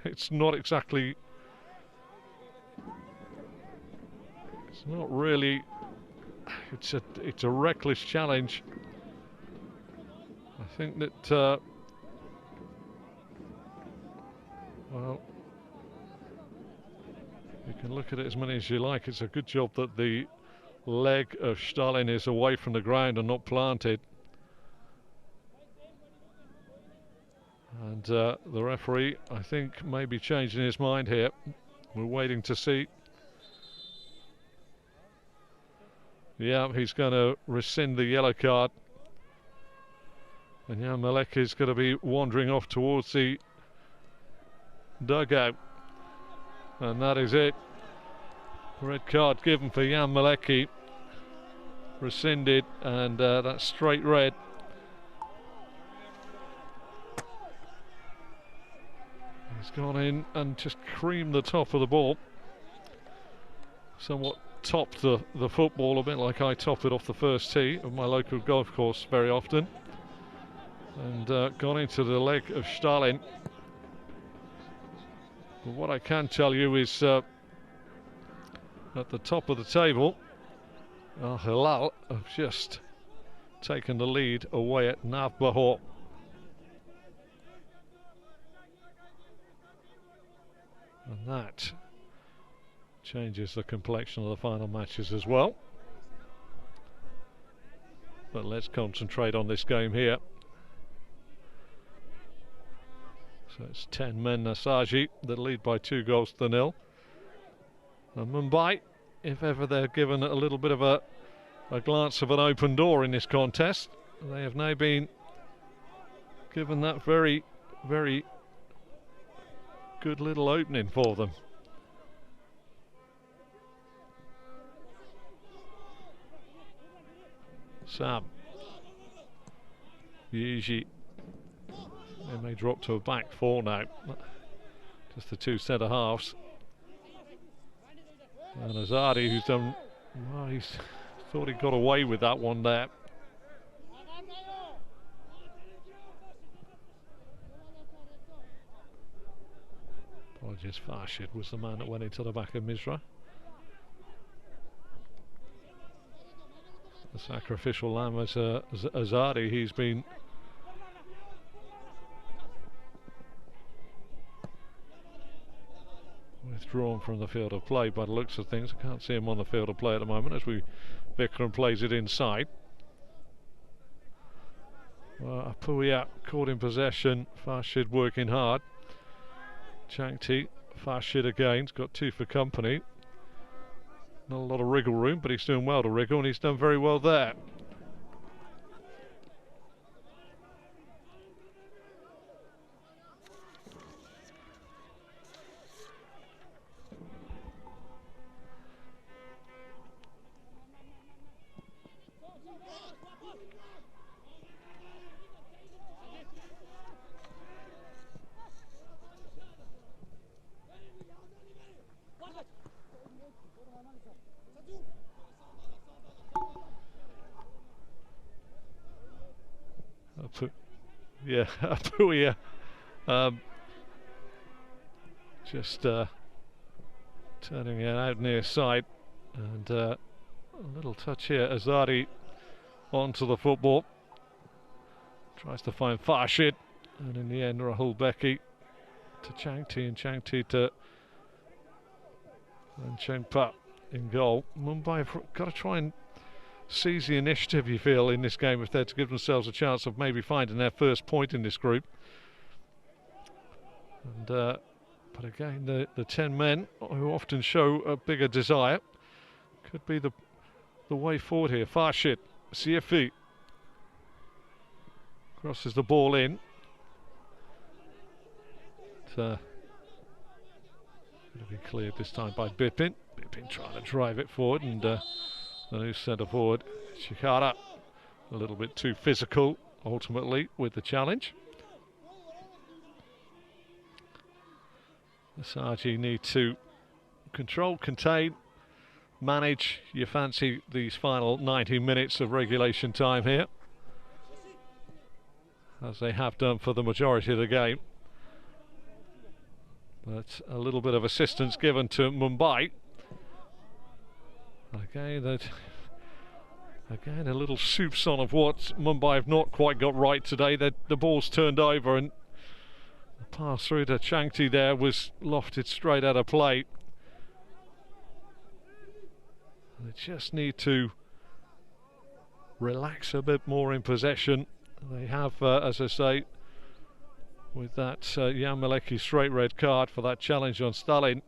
it's not exactly, it's not really, it's a reckless challenge. I think that well, you can look at it as many as you like. It's a good job that the leg of Stalin is away from the ground and not planted. And the referee, I think, may be changing his mind here. We're waiting to see. Yeah, he's going to rescind the yellow card. And Jan Malecki is going to be wandering off towards the dugout. And that is it. Red card given for Jan Malecki. Rescinded, and that's straight red. He's gone in and just creamed the top of the ball. Somewhat topped the football, a bit like I top it off the first tee of my local golf course very often. And gone into the leg of Stalin. But what I can tell you is at the top of the table, Al Hilal have just taken the lead away at Navbahor. And that changes the complexion of the final matches as well. But let's concentrate on this game here. So it's 10 men, Nassaji, that lead by 2 goals to 0. And Mumbai, if ever they're given a little bit of a glance of an open door in this contest, they have now been given that very, very good little opening for them. Sam. Yuji. They may drop to a back 4 now. Just the 2 centre halves. And Azadi, who's done, well, he's thought he got away with that one there. Apologies, Farshid was the man that went into the back of Misra. The sacrificial lamb is Azadi. He's been withdrawn from the field of play by the looks of things. I can't see him on the field of play at the moment as Vikram plays it inside. Apuia caught in possession. Farshid working hard. Changti, Farshid again. He's got 2 for company. Not a lot of wriggle room, but he's doing well to wriggle, and he's done very well there. Yeah, Apuia just turning it out near side, and a little touch here. Azadi onto the football, tries to find Farshid, and in the end Rahul Beki to Changti, and Changti to Chengpa in goal. Mumbai have got to try and seize the initiative, you feel, in this game if they're to give themselves a chance of maybe finding their first point in this group. And but again, the 10 men who often show a bigger desire could be the way forward here. Farshid, CFE crosses the ball in. It's going to be cleared this time by Bipin. Bipin trying to drive it forward, and the new centre forward, Shikara, a little bit too physical ultimately with the challenge. Nassaji need to control, contain, manage. You fancy these final 90 minutes of regulation time here, as they have done for the majority of the game. But a little bit of assistance given to Mumbai. Again, a little soupçon of what Mumbai have not quite got right today. The ball's turned over, and the pass through to Changti there was lofted straight out of play. They just need to relax a bit more in possession. They have, as I say, with that Jan Maleki straight red card for that challenge on Stalin,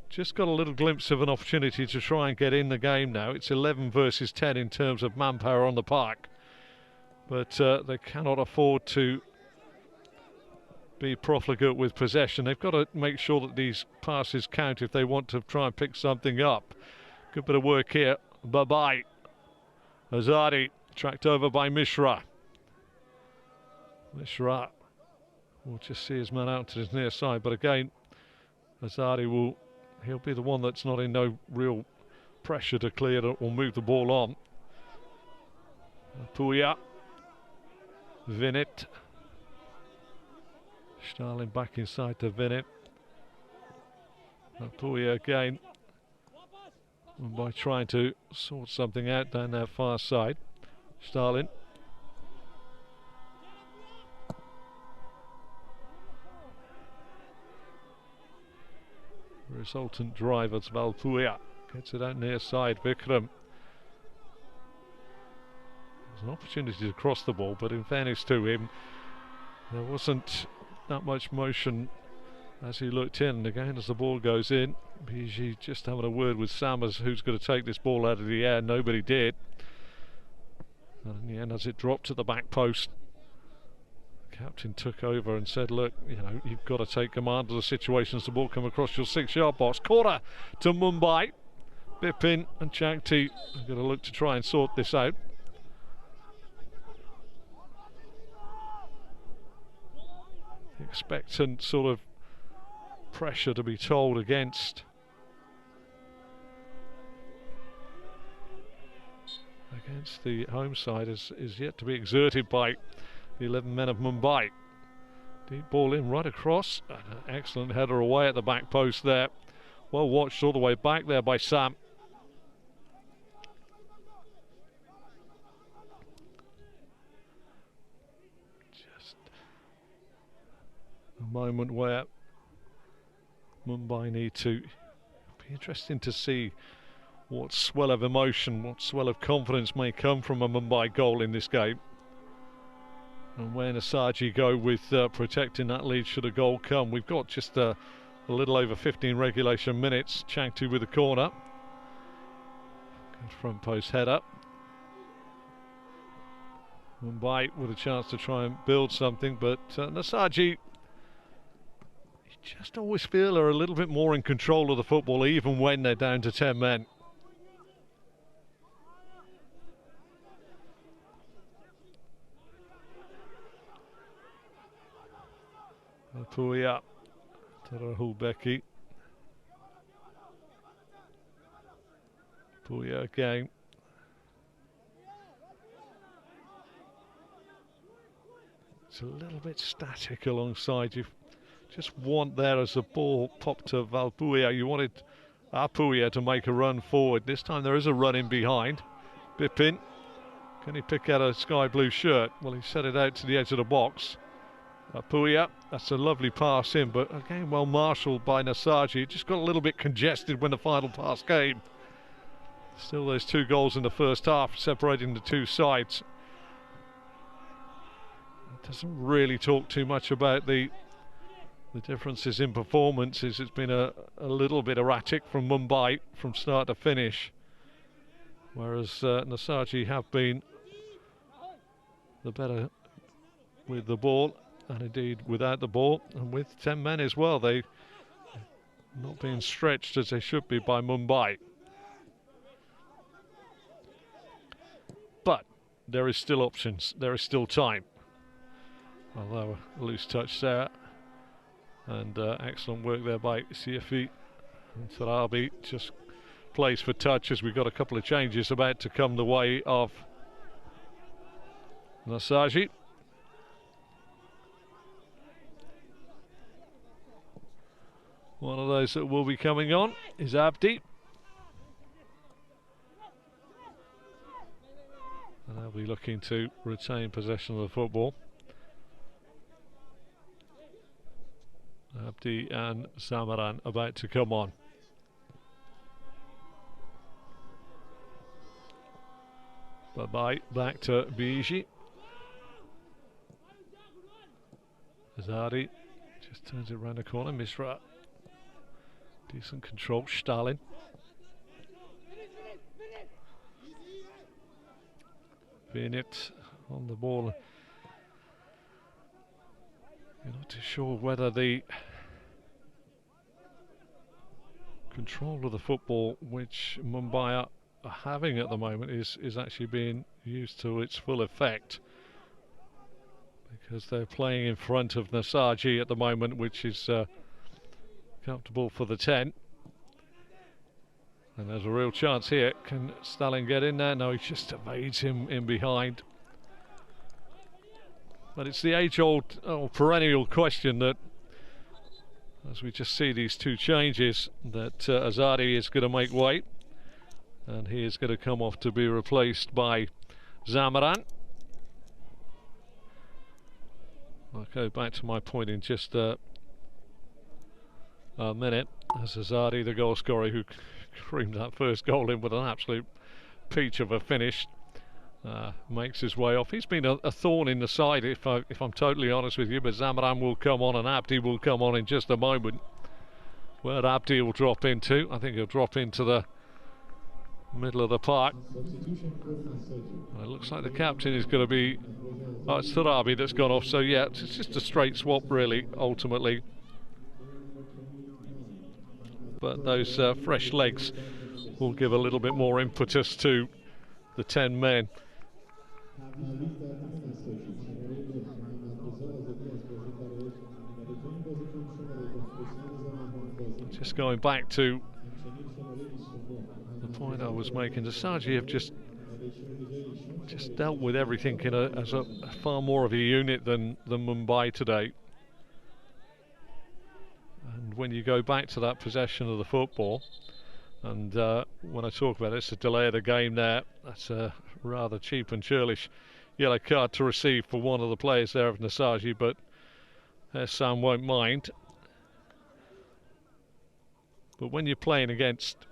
just got a little glimpse of an opportunity to try and get in the game now. It's 11 versus 10 in terms of manpower on the park, but they cannot afford to be profligate with possession. They've got to make sure that these passes count if they want to try and pick something up. Good bit of work here. Bye-bye. Azadi tracked over by Mishra. Mishra will just see his man out to his near side, but again, Azadi he'll be the one that's not in no real pressure to clear or move the ball on. Puya, Vinit, Stalin back inside to Vinit. Puya again, Mumbai trying to sort something out down their far side. Stalin. Resultant driver Valpuia gets it out near side. Vikram. There's an opportunity to cross the ball, but in fairness to him, there wasn't that much motion as he looked in. And again, as the ball goes in, Biji just having a word with Sammers, who's going to take this ball out of the air. Nobody did. And in the end, as it dropped to the back post, the captain took over and said, look, you know, you've got to take command of the situation as the ball come across your 6-yard box. Corner to Mumbai. Bipin and Chakti are going to look to try and sort this out. Expectant sort of pressure to be told against the home side is yet to be exerted by the 11 men of Mumbai. Deep ball in right across, and an excellent header away at the back post there. Well watched all the way back there by Sam. Just a moment where Mumbai need to be interesting to see what swell of emotion, what swell of confidence may come from a Mumbai goal in this game. And where Nassaji go with protecting that lead should a goal come. We've got just a little over 15 regulation minutes. Changtu with the corner. Good front post header. Mumbai with a chance to try and build something, but Nassaji, you just always feel are a little bit more in control of the football even when they're down to 10 men. Puya to Rahul Becky. Puya again. It's a little bit static alongside you. Just want there as the ball popped to Valpuia. You wanted Apuia to make a run forward. This time there is a run in behind. Bipin. Can he pick out a sky blue shirt? Well, he set it out to the edge of the box. Apuia, that's a lovely pass in, but again well marshalled by Nassaji. It just got a little bit congested when the final pass came. Still there's 2 goals in the first half separating the two sides. It doesn't really talk too much about the differences in performances. It's been a little bit erratic from Mumbai from start to finish, whereas Nassaji have been the better with the ball, and indeed without the ball, and with 10 men as well. They've not being stretched as they should be by Mumbai. But there is still options, there is still time. Although a loose touch there, and excellent work there by Siafi. And Sarabi just plays for touch as we've got a couple of changes about to come the way of Nassaji. One of those that will be coming on is Abdi. And they'll be looking to retain possession of the football. Abdi and Samaran about to come on. Bye-bye, back to Biji. Azadi just turns it round the corner. Misra. Decent control. Stalin. Vinit on the ball. You're not too sure whether the control of the football which Mumbai are having at the moment is actually being used to its full effect, because they're playing in front of Nassaji at the moment, which is comfortable for the 10. And there's a real chance here. Can Stalin get in there? No, he just evades him in behind. But it's the age-old, perennial question that, as we just see these two changes, that Azadi is going to make way. And he is going to come off to be replaced by Mazandaran. I'll go back to my point in just a minute. Nassaji, the goal scorer, who creamed that first goal in with an absolute peach of a finish, makes his way off. He's been a thorn in the side, if I'm totally honest with you, but Mazandaran will come on and Abdi will come on in just a moment. Where Abdi will drop into, I think he'll drop into the middle of the park. It looks like the captain is going to be, oh, it's Tarabi that's gone off, so yeah, it's just a straight swap really, ultimately. But those fresh legs will give a little bit more impetus to the 10 men. Just going back to the point I was making, Nassaji have just dealt with everything as a far more of a unit than Mumbai today. And when you go back to that possession of the football, and when I talk about it, it's a delay of the game there. That's a rather cheap and churlish yellow card to receive for one of the players there of Nassaji, but Sam won't mind. But when you're playing against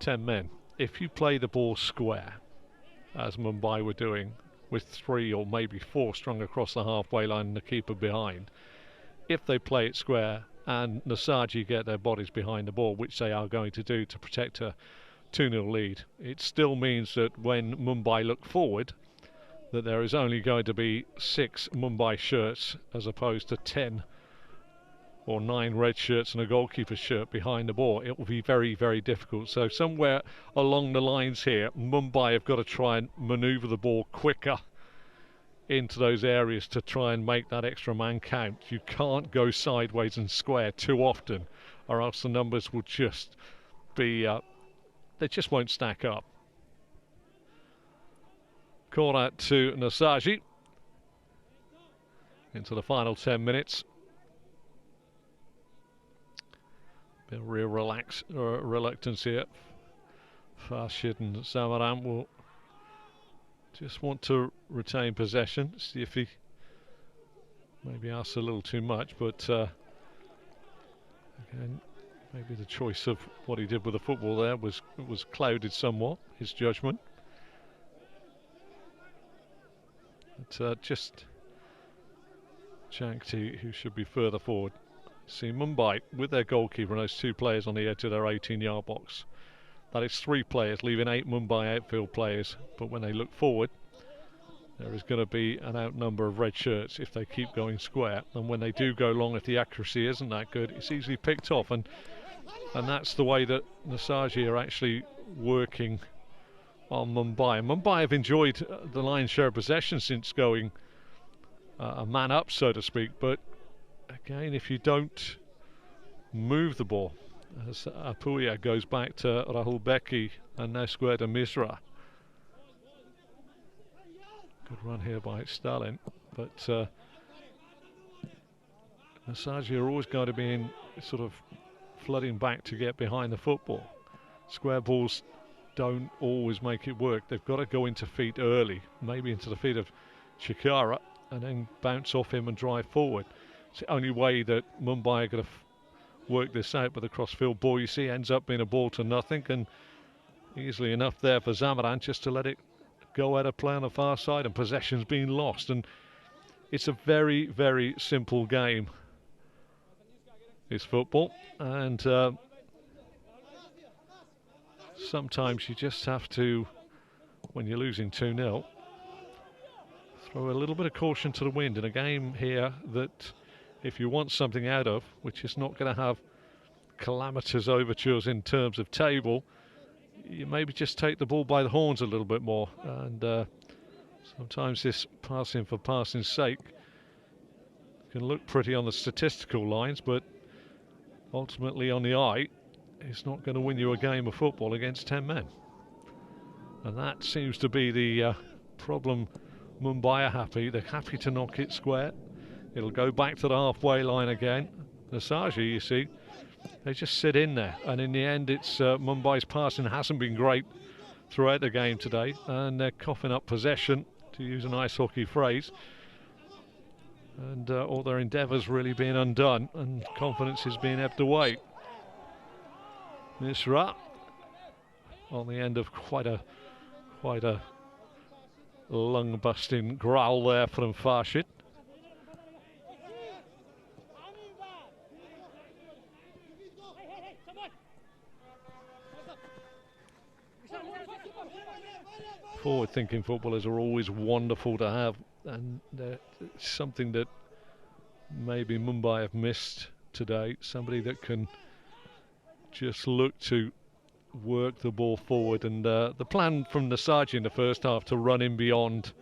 10 men, if you play the ball square, as Mumbai were doing, with 3 or maybe 4 strung across the halfway line and the keeper behind, if they play it square and Nassaji get their bodies behind the ball, which they are going to do to protect a 2-0 lead, it still means that when Mumbai look forward, that there is only going to be 6 Mumbai shirts as opposed to 10 or 9 red shirts and a goalkeeper's shirt behind the ball. It will be very, very difficult. So somewhere along the lines here, Mumbai have got to try and manoeuvre the ball quicker into those areas to try and make that extra man count. You can't go sideways and square too often, or else the numbers will just be, they just won't stack up. Corner to Nassaji into the final 10 minutes. Bit of real reluctance here. Farshid and Mazandaran will just want to retain possession, see if he maybe asks a little too much, but again, maybe the choice of what he did with the football there was clouded somewhat, his judgment. But just Jankti, who should be further forward. See Mumbai with their goalkeeper and those 2 players on the edge of their 18-yard box. That is 3 players, leaving 8 Mumbai outfield players. But when they look forward, there is going to be an outnumber of red shirts if they keep going square. And when they do go long, if the accuracy isn't that good, it's easily picked off. And that's the way that Nassaji are actually working on Mumbai. And Mumbai have enjoyed the lion's share of possession since going a man up, so to speak. But again, if you don't move the ball, as Apuya goes back to Rahul Beki and now square to Misra. Good run here by Stalin, but Nassaji are always going to be in sort of flooding back to get behind the football. Square balls don't always make it work. They've got to go into feet early, maybe into the feet of Chikara, and then bounce off him and drive forward. It's the only way that Mumbai are going to work this out. But the crossfield ball, you see, ends up being a ball to nothing, and easily enough there for Mazandaran just to let it go out of play on the far side, and possession's been lost. And it's a very, very simple game, it's football, and sometimes you just have to, when you're losing 2-0, throw a little bit of caution to the wind in a game here that, if you want something out of, which is not going to have calamitous overtures in terms of table, you maybe just take the ball by the horns a little bit more. And sometimes this passing for passing's sake can look pretty on the statistical lines, but ultimately on the eye, it's not going to win you a game of football against 10 men. And that seems to be the problem. Mumbai are happy. They're happy to knock it square. It'll go back to the halfway line again. Nassaji, you see, They just sit in there, and in the end it's Mumbai's passing hasn't been great throughout the game today, and they're coughing up possession, to use an ice hockey phrase, and all their endeavours really being undone, and confidence is being ebbed away. Misra on the end of quite a lung-busting growl there from Farshid. Forward-thinking footballers are always wonderful to have, and it's something that maybe Mumbai have missed today. Somebody that can just look to work the ball forward, and the plan from Nassaji in the first half to run in beyond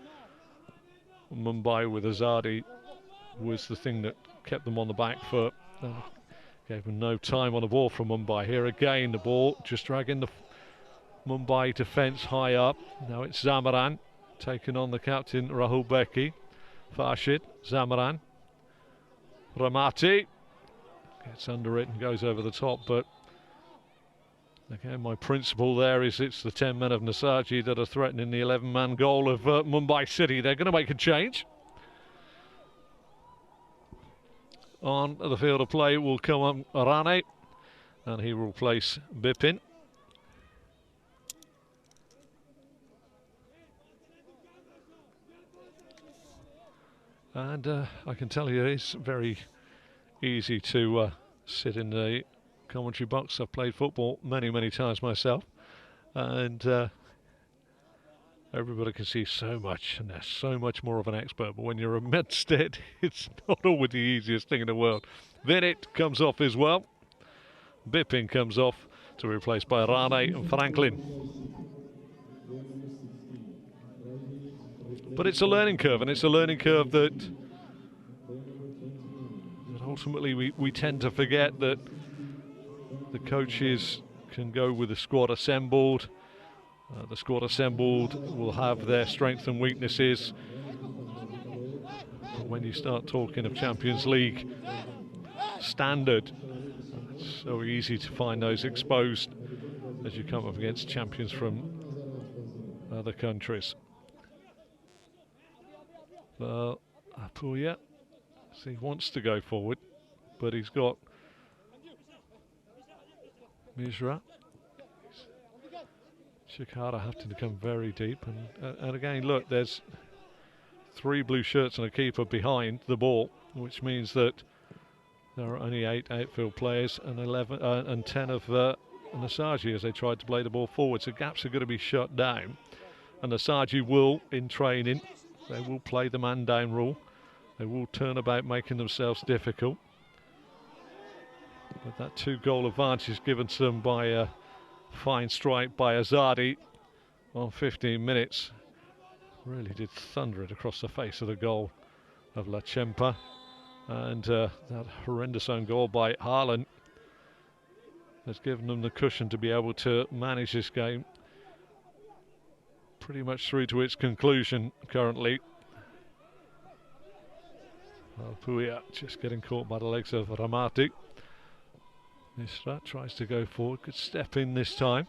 Mumbai with Azadi was the thing that kept them on the back foot. Gave them no time on the ball from Mumbai. Here again, the ball just dragging the Mumbai defence high up. Now it's Zamaran taking on the captain Rahul Beki. Farshid, Zamaran, Ramati gets under it and goes over the top, but again, my principle there is it's the 10 men of Nassaji that are threatening the 11-man goal of Mumbai City. They're going to make a change. On the field of play will come on Rane, and he will replace Bipin. And I can tell you it's very easy to sit in the commentary box. I've played football many times myself, and everybody can see so much, and they're so much more of an expert. But when you're a Medstead, it's not always the easiest thing in the world. Vinnit comes off as well. Bipin comes off to be replaced by Rane and Franklin. But it's a learning curve, and it's a learning curve that ultimately we tend to forget that the coaches can go with the squad assembled. The squad assembled will have their strengths and weaknesses. But when you start talking of Champions League standard, it's so easy to find those exposed as you come up against champions from other countries. Apuya, so he wants to go forward, but he's got Misra. Shikara having to come very deep, and again, look, there's 3 blue shirts and a keeper behind the ball, which means that there are only 8 outfield players and 10 of Nassaji as they tried to play the ball forward. So gaps are going to be shut down, and Nassaji will, in training, they will play the man down rule. They will turn about making themselves difficult. But that 2-goal advantage is given to them by a fine strike by Azadi on 15 minutes. Really did thunder it across the face of the goal of Lachempa. And that horrendous own goal by Haaland has given them the cushion to be able to manage this game pretty much through to its conclusion currently. Puya just getting caught by the legs of Ramati. Nisrat tries to go forward, could step in this time.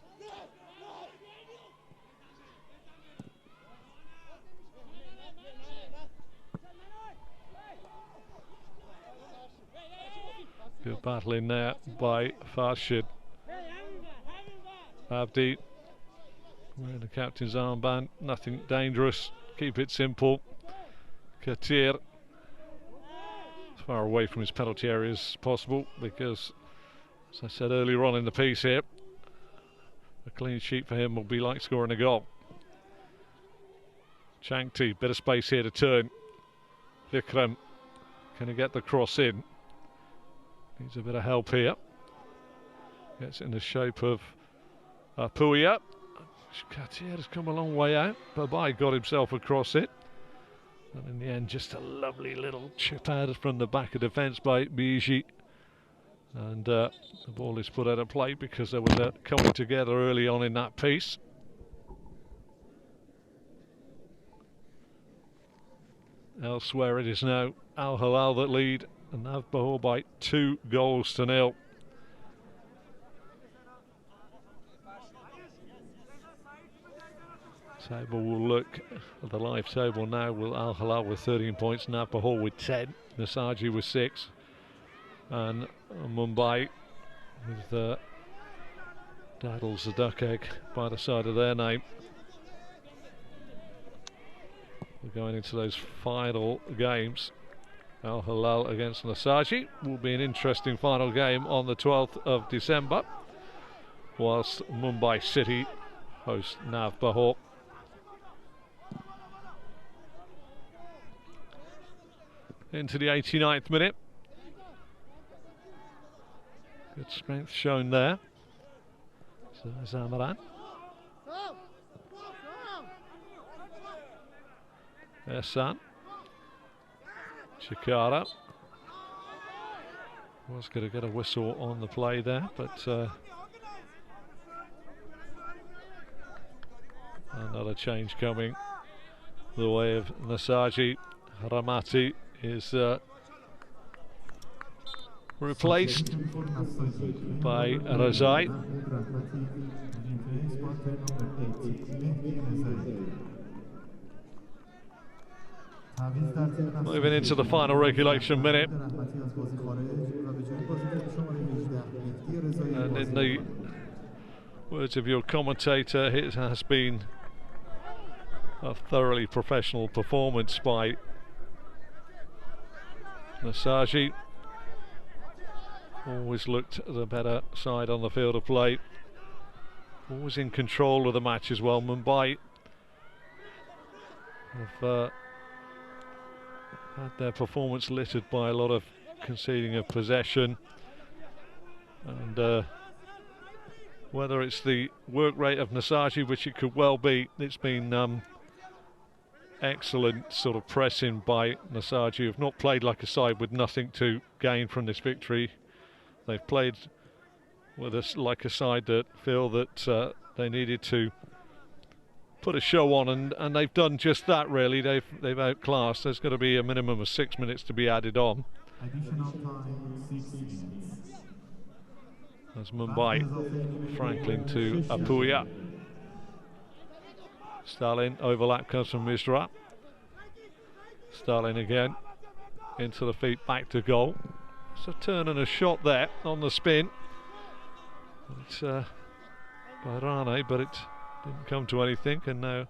Good battle in there by Farshid. Abdi wearing the captain's armband, nothing dangerous, keep it simple. Katir as far away from his penalty area as possible, because as I said earlier on in the piece here, a clean sheet for him will be like scoring a goal. Changti, bit of space here to turn. Vikram, can he get the cross in? Needs a bit of help here. Gets in the shape of Puya. Katir has come a long way out. Babai got himself across it. And in the end, just a lovely little chip out from the back of defence by Biji. And the ball is put out of play because there was a coming together early on in that piece. Elsewhere, it is now Al Hilal that lead, and Navbahor by 2-0. Table will look at the live table now. Will Al Hilal with 13 points, Navbahor with 10, Nassaji with 6, and Mumbai with Daddles the duck egg by the side of their name. We're going into those final games. Al Hilal against Nassaji will be an interesting final game on the 12th of December, whilst Mumbai City host Navbahor. Into the 89th minute. Good strength shown there. So Mazandaran. Ehsan. Chikara. Was going to get a whistle on the play there, but another change coming the way of Nassaji. Ramati is replaced by Razai. Moving into the final regulation minute. And in the words of your commentator, it has been a thoroughly professional performance by Nassaji. Always looked the better side on the field of play. Always in control of the match as well. Mumbai have had their performance littered by a lot of conceding of possession, and whether it's the work rate of Nassaji, which it could well be, it's been excellent sort of pressing by Nassaji, who have not played like a side with nothing to gain from this victory. They've played with us like a side that feel that they needed to put a show on, and they've done just that really. They've outclassed. There's got to be a minimum of 6 minutes to be added on. Additional time, 6 minutes. As Mumbai, Franklin to Apuya. Stalin, overlap comes from Misra. Stalin again, into the feet, back to goal. It's a turn and a shot there on the spin. It's by Rane, but it didn't come to anything, and now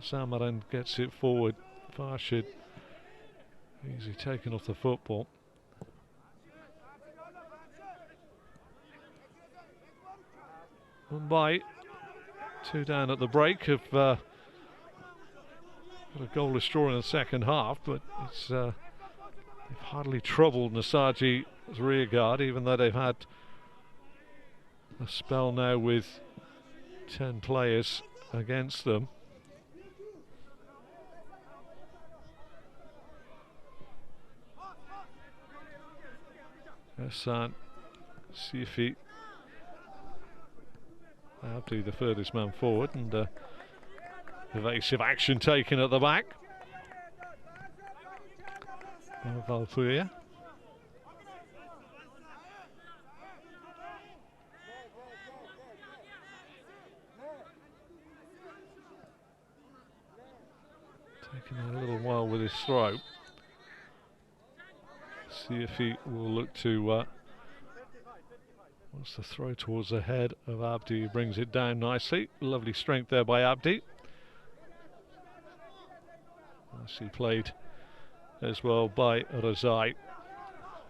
Samaran gets it forward. Farshid easily taken off the football. Mumbai, 2 down at the break, have got a goalless draw in the second half, but it's they've hardly troubled Nassaji's rear guard, even though they've had a spell now with 10 players against them. Hassan, Sifi, Abdi the furthest man forward, and evasive action taken at the back. Valpuria. Taking a little while with his throw. See if he will look to wants to throw towards the head of Abdi. He brings it down nicely. Lovely strength there by Abdi. Nicely played as well by Razai,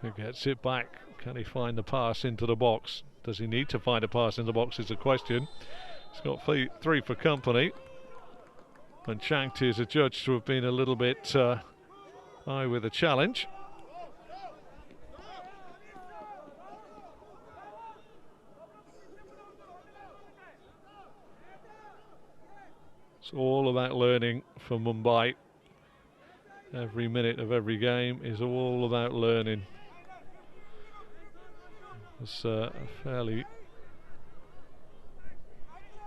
who gets it back. Can he find the pass into the box? Does he need to find a pass in the box is the question. He's got 3 for company, and Changti is adjudged to have been a little bit high with the challenge. It's all about learning for Mumbai. Every minute of every game is all about learning. It's a fairly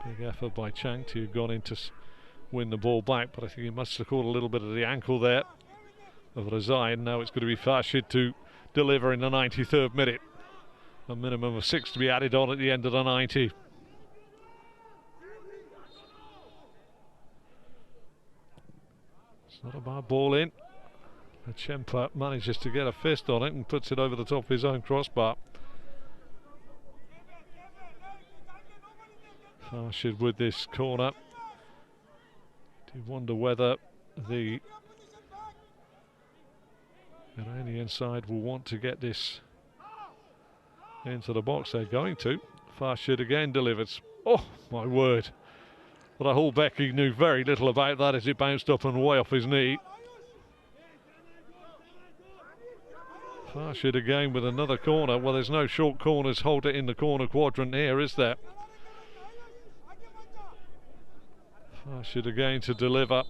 big effort by Changti, who gone in to win the ball back, but I think he must have caught a little bit of the ankle there of Razai, and now it's going to be Farshid to deliver in the 93rd minute. A minimum of 6 to be added on at the end of the 90. Not a bad ball in. Chempa manages to get a fist on it and puts it over the top of his own crossbar. Farshid with this corner. Do wonder whether the Iranian side will want to get this into the box. They're going to. Farshid again delivers. Oh my word. Rahul Becky knew very little about that as it bounced up and way off his knee. Farshid again with another corner. Well, there's no short corners. Hold it in the corner quadrant here, is there? Farshid again to deliver.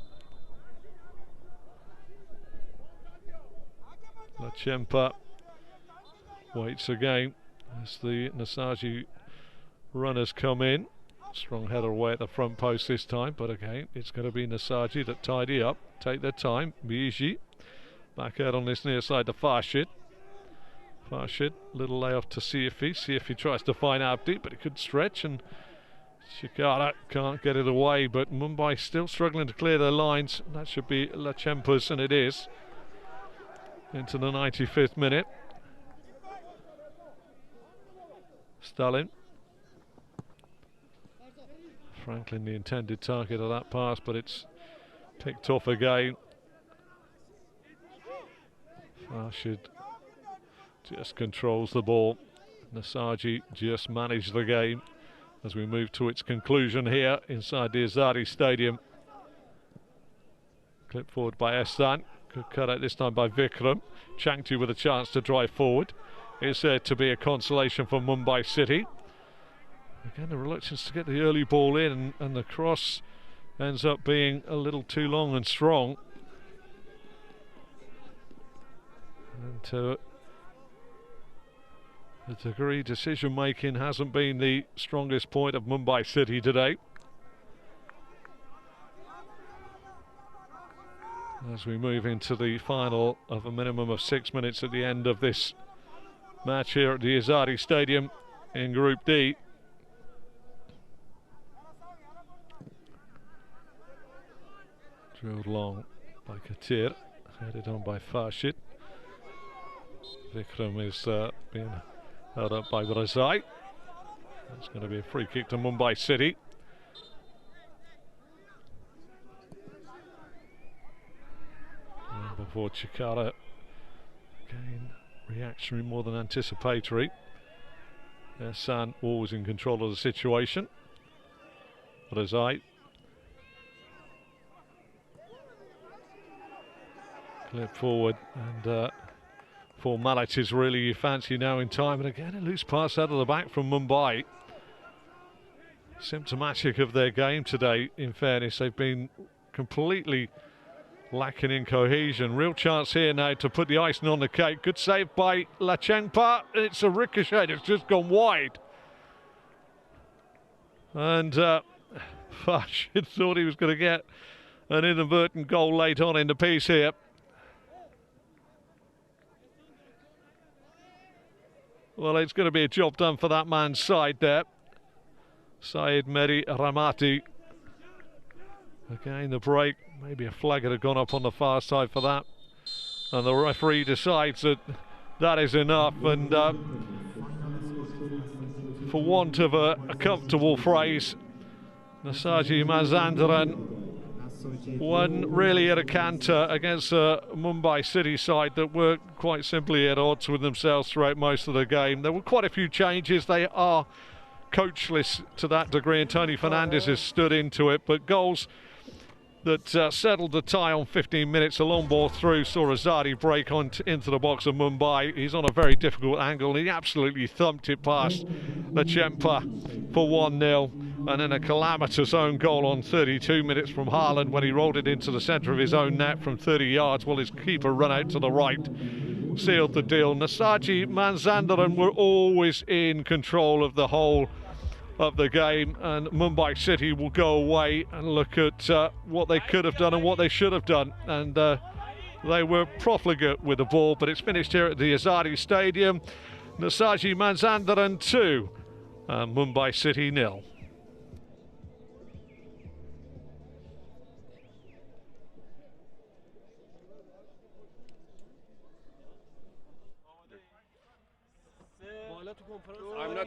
Lachempa waits again as the Nassaji runners come in. Strong header away at the front post this time, but again it's going to be Nassaji that tidy up, take their time. Biji back out on this near side to Farshid. Farshid, little layoff to Siafi tries to find Abdi, but he could stretch, and Shikara can't get it away, but Mumbai still struggling to clear their lines. That should be Lachempa's, and it is. Into the 95th minute. Stalin. Franklin the intended target of that pass, but it's picked off again. Farshid just controls the ball. Nassaji just managed the game as we move to its conclusion here inside the Azadi Stadium. Clip forward by Ehsan. Good cut out this time by Vikram. Changti with a chance to drive forward. It's there to be a consolation for Mumbai City. Again, the reluctance to get the early ball in, and the cross ends up being a little too long and strong. And to a degree, decision making hasn't been the strongest point of Mumbai City today. As we move into the final of a minimum of 6 minutes at the end of this match here at the Azadi Stadium in Group D. Drilled long by Katir, headed on by Farshid. Vikram is being held up by Razai. That's going to be a free kick to Mumbai City. And before Chikara, again reactionary more than anticipatory. Ehsan always in control of the situation. Razai. Clip forward, and formalities really you fancy now in time, and again a loose pass out of the back from Mumbai. Symptomatic of their game today, in fairness. They've been completely lacking in cohesion. Real chance here now to put the icing on the cake. Good save by Lachengpa. It's a ricochet, it's just gone wide. And Farshid thought he was going to get an inadvertent goal late on in the piece here. Well, it's going to be a job done for that man's side there. Syed Mehdi Ramati. Again, the break. Maybe a flag had gone up on the far side for that. And the referee decides that that is enough. And for want of a comfortable phrase, Nassaji Mazandaran won really at a canter against a Mumbai City side that were quite simply at odds with themselves throughout most of the game. There were quite a few changes. They are coachless to that degree, and Tony Fernandes has stood into it, but goals that settled the tie on 15 minutes. A long ball through, saw Azadi break into the box of Mumbai. He's on a very difficult angle, and he absolutely thumped it past Lachempa for 1-0. And then a calamitous own goal on 32 minutes from Haaland when he rolled it into the centre of his own net from 30 yards while his keeper ran out to the right. Sealed the deal. Nassaji, Mazandaran were always in control of the whole of the game, and Mumbai City will go away and look at what they could have done and what they should have done. And they were profligate with the ball, but it's finished here at the Azadi Stadium. Nassaji Mazandaran 2, Mumbai City 0.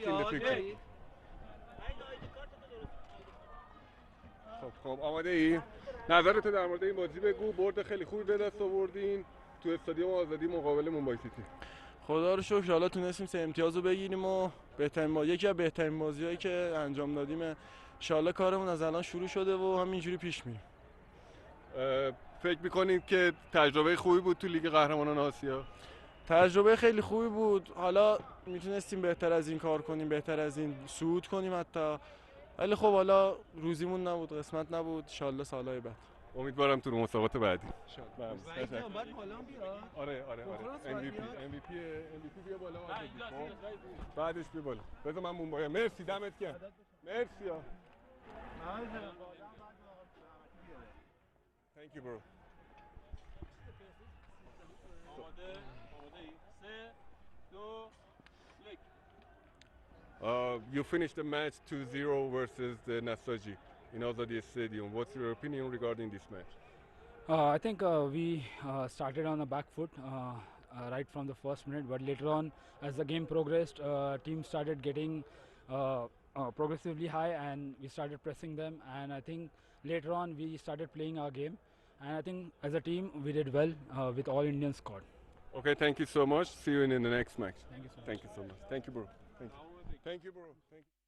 back in the picture. خب آماده ای؟ نظرت در مورد این بازی بگو. برد خیلی خوبی به دست آوردین تو استادیوم آزادی مقابل مومبای سیتی. خدا رو شکر حالا تونستیم 3 امتیاز رو بگیریم و یکی از بهترین بازی‌هایی که انجام دادیم. ان شاءالله کارمون از الان شروع شده و همینجوری پیش میریم. فکر می‌کنید که تجربه خوبی بود تو لیگ قهرمانان آسیا؟ تجربه خیلی خوبی بود. حالا میتونستیم بهتر از این کار کنیم، بهتر از این صعود کنیم حتی. ولی خب حالا روزیمون نبود، قسمت نبود. ان شاءالله سالهای بعد. امیدوارم تو مسابقات بعدی. بعد بالا بیاد. آره MVP بیا بالا. بعدش بیا بالا. بذار من مومبای. مرسی دمت گرم. مرسی. Thank you bro. You finished the match 2-0 versus the Nassaji in Azadi Stadium. What's your opinion regarding this match? I think we started on a back foot right from the first minute, but later on, as the game progressed, team started getting progressively high, and we started pressing them. And I think later on, we started playing our game, and I think as a team, we did well with all Indian squad. Okay, thank you so much. See you in the next match. Thank you so much. Thank you so much. Thank you, bro. Thank you, bro. Thank you.